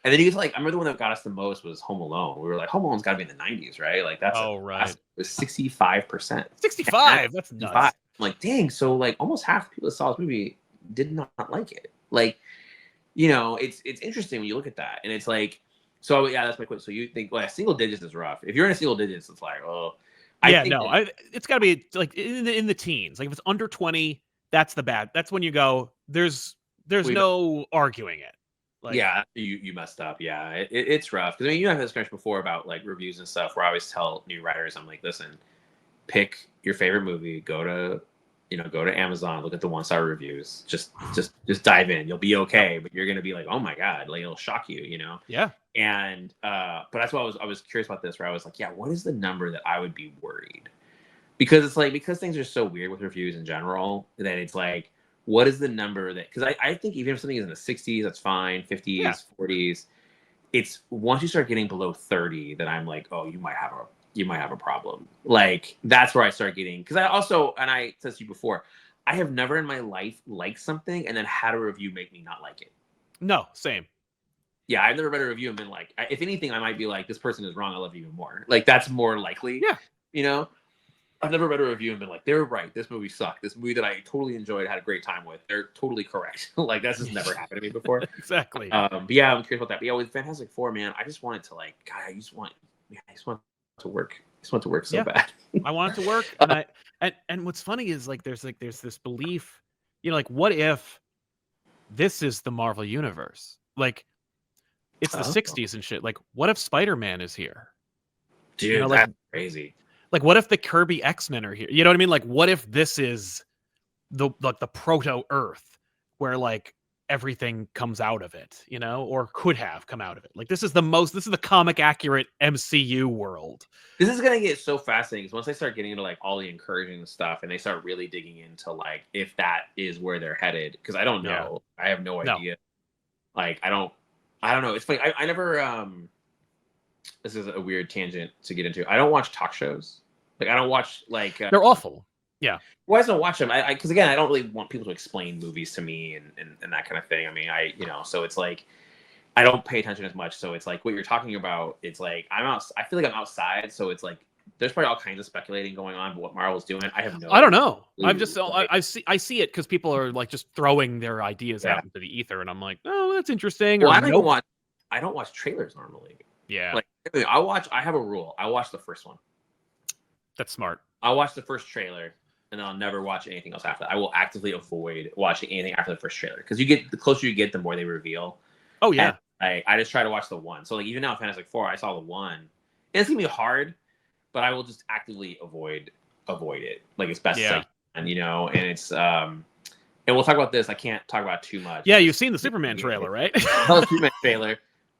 Speaker 1: and then you get to like, I remember the one that got us the most was Home Alone. We were like, Home Alone's got to be in the 90s, right? Like that's it was 65%.
Speaker 2: 65? That's nuts. I'm
Speaker 1: like, dang. So like almost half the people that saw this movie did not like it. Like, you know, it's interesting when you look at that. And it's like, so yeah, that's my question. So you think, single digits is rough. If you're in a single digits, it's like,
Speaker 2: it's got to be like in the teens. Like if it's under 20, that's the bad. That's when you go, there's no arguing it. Like,
Speaker 1: yeah, you messed up. Yeah, it's rough. Because I mean, you have this discussion before about like reviews and stuff. Where I always tell new writers, I'm like, listen, pick your favorite movie. Go to Amazon. Look at the 1-star reviews. Just dive in. You'll be okay. But you're gonna be like, oh my god, like it'll shock you. You know.
Speaker 2: Yeah.
Speaker 1: And but that's why I was curious about this. Where I was like, what is the number that I would be worried? Because it's like, because things are so weird with reviews in general, that it's like, what is the number that, because I think even if something is in the 60s, that's fine, 50s, 40s. It's once you start getting below 30 that I'm like, oh, you might have a problem. Like that's where I start getting, because I said to you before, I have never in my life liked something and then had a review make me not like it.
Speaker 2: No, same.
Speaker 1: Yeah, I've never read a review and been like, if anything, I might be like, this person is wrong, I love you even more. Like that's more likely.
Speaker 2: Yeah.
Speaker 1: You know? I've never read a review and been like, they're right. This movie sucked. This movie that I totally enjoyed, had a great time with. They're totally correct. Like that's just never happened to me before.
Speaker 2: Exactly.
Speaker 1: But yeah, I'm curious about that. But yeah, with Fantastic Four, man, I just wanted to like, God, I just want to work. I just want to work so bad.
Speaker 2: I want it to work. And what's funny is like, there's this belief, like, what if this is the Marvel universe? Like, it's the 60s and shit. Like, what if Spider-Man is here?
Speaker 1: Dude, that's crazy.
Speaker 2: Like, what if the Kirby X-Men are here? You know what I mean? Like, what if this is the proto Earth, where like everything comes out of it, you know, or could have come out of it? Like, this is the comic accurate MCU world.
Speaker 1: This is gonna get so fascinating because once they start getting into like all the encouraging stuff and they start really digging into like if that is where they're headed, because I don't know, I have no idea. Like, I don't know. It's funny. I never. This is a weird tangent to get into. I don't watch talk shows. Like, I don't watch like
Speaker 2: they're awful. Yeah.
Speaker 1: Why don't I watch them? Because again, I don't really want people to explain movies to me and that kind of thing. I mean, so it's like I don't pay attention as much. So it's like what you're talking about. It's like I feel like I'm outside. So it's like there's probably all kinds of speculating going on. But what Marvel's doing, I have no.
Speaker 2: I don't know. I'm just I see it because people are like just throwing their ideas out into the ether, and I'm like, oh, that's interesting.
Speaker 1: Well, I don't watch trailers normally.
Speaker 2: Yeah.
Speaker 1: Like I have a rule. I watch the first one.
Speaker 2: That's smart.
Speaker 1: I'll watch the first trailer, and then I'll never watch anything else after that. I will actively avoid watching anything after the first trailer because the closer you get, the more they reveal.
Speaker 2: Oh yeah.
Speaker 1: And I just try to watch the one. So like even now, Fantastic Four, I saw the one. And it's gonna be hard, but I will just actively avoid it like as best as I can, you know. And it's and we'll talk about this. I can't talk about it too much.
Speaker 2: Yeah, you've seen the Superman trailer, right?
Speaker 1: The Superman trailer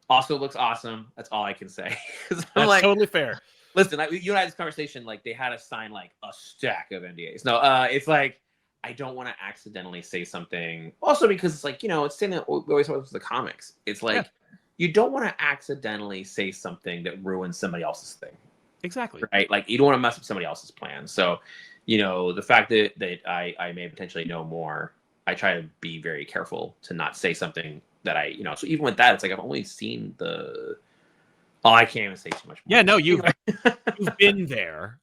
Speaker 1: also looks awesome. That's all I can say.
Speaker 2: That's totally fair.
Speaker 1: Listen, you and I had this conversation. Like they had us sign like a stack of NDAs. No, it's like I don't want to accidentally say something. Also, because it's like it's saying that we always talk about the comics. It's like you don't want to accidentally say something that ruins somebody else's thing.
Speaker 2: Exactly.
Speaker 1: Right. Like you don't want to mess up somebody else's plan. So, the fact that I may potentially know more, I try to be very careful to not say something that So even with that, it's like I've only seen the. Oh, I can't even say too much more.
Speaker 2: Yeah, no, you've been there.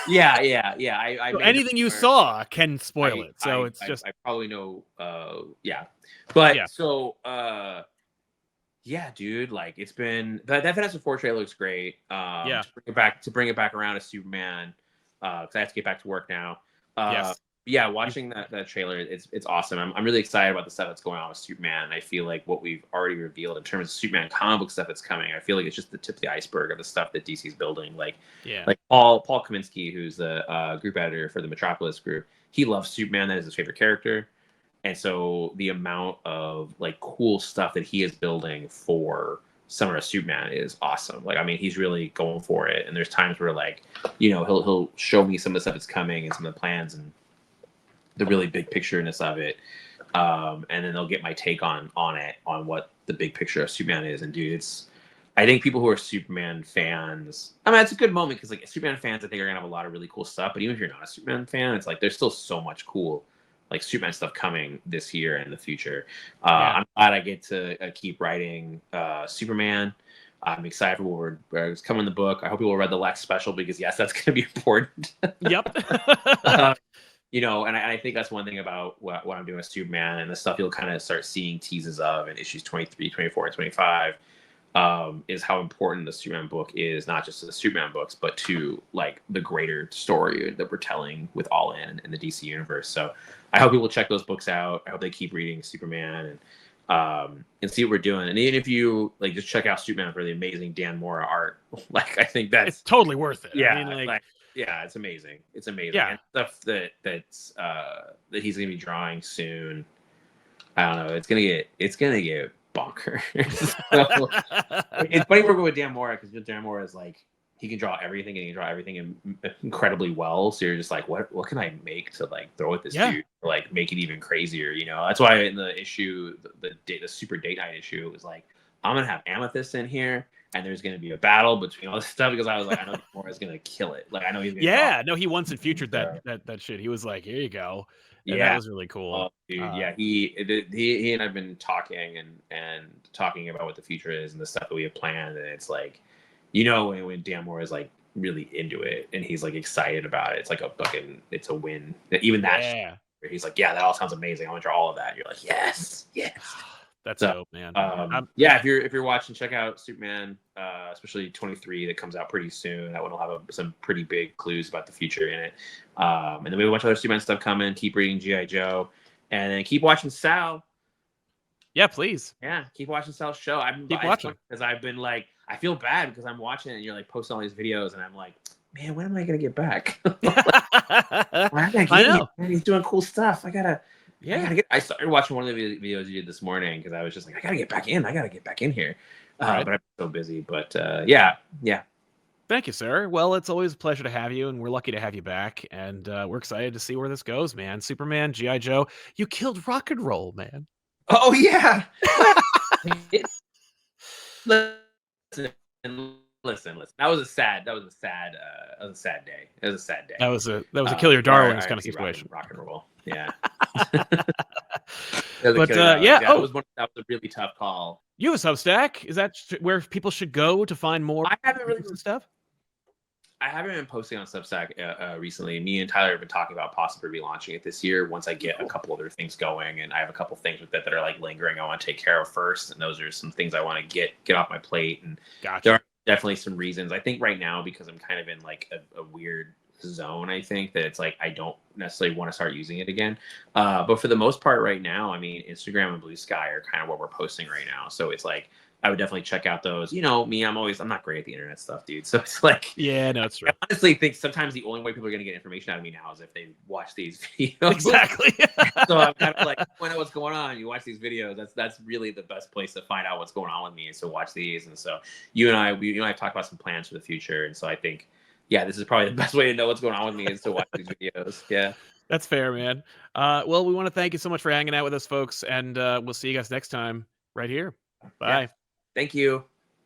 Speaker 1: Yeah. I
Speaker 2: so anything you saw can spoil it. So I
Speaker 1: probably know. Yeah, but so yeah, dude. Like it's been that Fantastic Four trailer looks great. To bring it back around to Superman, because I have to get back to work now.
Speaker 2: Yes.
Speaker 1: Yeah, watching that trailer, it's awesome. I'm really excited about the stuff that's going on with Superman. I feel like what we've already revealed in terms of Superman comic book stuff that's coming, I feel like it's just the tip of the iceberg of the stuff that DC's building. Like Paul Kaminsky, who's the group editor for the Metropolis group, he loves Superman. That is his favorite character. And so the amount of like cool stuff that he is building for Summer of Superman is awesome. Like, I mean, he's really going for it. And there's times where like, he'll show me some of the stuff that's coming and some of the plans and the really big pictureness of it, and then they'll get my take on what the big picture of Superman is. And dude, I think people who are Superman fans, I mean, it's a good moment because like Superman fans, I think are gonna have a lot of really cool stuff. But even if you're not a Superman fan, it's like there's still so much cool like Superman stuff coming this year and in the future. I'm glad I get to keep writing Superman. I'm excited for what's coming in the book. I hope people read the Lex special because yes, that's going to be important.
Speaker 2: Yep.
Speaker 1: And I think that's one thing about what I'm doing with Superman and the stuff you'll kind of start seeing teases of in issues 23, 24, and 25 is how important the Superman book is, not just to the Superman books, but to like the greater story that we're telling with All In the DC universe. So I hope people check those books out. I hope they keep reading Superman and see what we're doing. And even if you like just check out Superman for the amazing Dan Mora art, like I think that's
Speaker 2: totally worth it.
Speaker 1: Yeah.
Speaker 2: I mean,
Speaker 1: yeah, it's amazing. It's amazing.
Speaker 2: Yeah.
Speaker 1: And stuff that he's gonna be drawing soon. I don't know. It's gonna get bonkers. So, it's funny working with Dan Mora because Dan Mora is like he can draw everything and he can draw everything incredibly well. So you're just like, what can I make to like throw at this dude, to, like make it even crazier? That's why in the issue, the Super Date Night issue, it was like I'm gonna have Amethyst in here. And there's going to be a battle between all this stuff because I was like, I know Mora's going to kill it. Like I know he's going to.
Speaker 2: No, he once and featured that shit. He was like, here you go. And that was really cool.
Speaker 1: Oh, dude, he and I've been talking and talking about what the future is and the stuff that we have planned. And it's like, when Dan Mora is like really into it and he's like excited about it, it's like it's a win. Even that. He's like, yeah, that all sounds amazing. I want to draw all of that. You're like, yes.
Speaker 2: That's dope, man.
Speaker 1: If you're watching, check out Superman, especially 23 that comes out pretty soon. That one will have some pretty big clues about the future in it. And then we have a bunch of other Superman stuff coming. Keep reading G.I. Joe, and then keep watching Sal.
Speaker 2: Yeah, please.
Speaker 1: Yeah, keep watching Sal's show.
Speaker 2: Keep watching
Speaker 1: because I've been like, I feel bad because I'm watching it and you're like posting all these videos and I'm like, man, when am I gonna get back?
Speaker 2: I know.
Speaker 1: Man, he's doing cool stuff. I gotta get. I started watching one of the videos you did this morning because I was just like, I gotta get back in. I gotta get back in here. But I'm so busy. But yeah.
Speaker 2: Thank you, sir. Well, it's always a pleasure to have you, and we're lucky to have you back. And we're excited to see where this goes, man. Superman, G.I. Joe, you killed rock and roll, man.
Speaker 1: Oh yeah. Listen. That was a sad day. It was a sad day.
Speaker 2: That was a kill your darlings kind of situation.
Speaker 1: Rock and roll. Yeah.
Speaker 2: But
Speaker 1: that was a really tough call.
Speaker 2: You have a Substack. Is that where people should go to find more?
Speaker 1: I haven't really stuff. I haven't been posting on Substack recently. Me and Tyler have been talking about possibly relaunching it this year once I get a couple other things going, and I have a couple things with it that are like lingering I want to take care of first, and those are some things I want to get off my plate. And there are definitely some reasons. I think right now, because I'm kind of in like a weird zone, I think that it's like I don't necessarily want to start using it again. But for the most part right now, I mean, Instagram and Blue Sky are kind of what we're posting right now. So it's like I would definitely check out those. You know, me, I'm not great at the internet stuff, dude. So it's like,
Speaker 2: yeah, no, it's true.
Speaker 1: I honestly think sometimes the only way people are going to get information out of me now is if they watch these videos.
Speaker 2: Exactly.
Speaker 1: So I'm kind of like, find out what's going on. You watch these videos. That's really the best place to find out what's going on with me is to watch these. And so you and I have talked about some plans for the future. And so I think, yeah, this is probably the best way to know what's going on with me is to watch these videos. Yeah.
Speaker 2: That's fair, man. Well, we want to thank you so much for hanging out with us, folks. And we'll see you guys next time right here. Bye.
Speaker 1: Yeah. Thank you.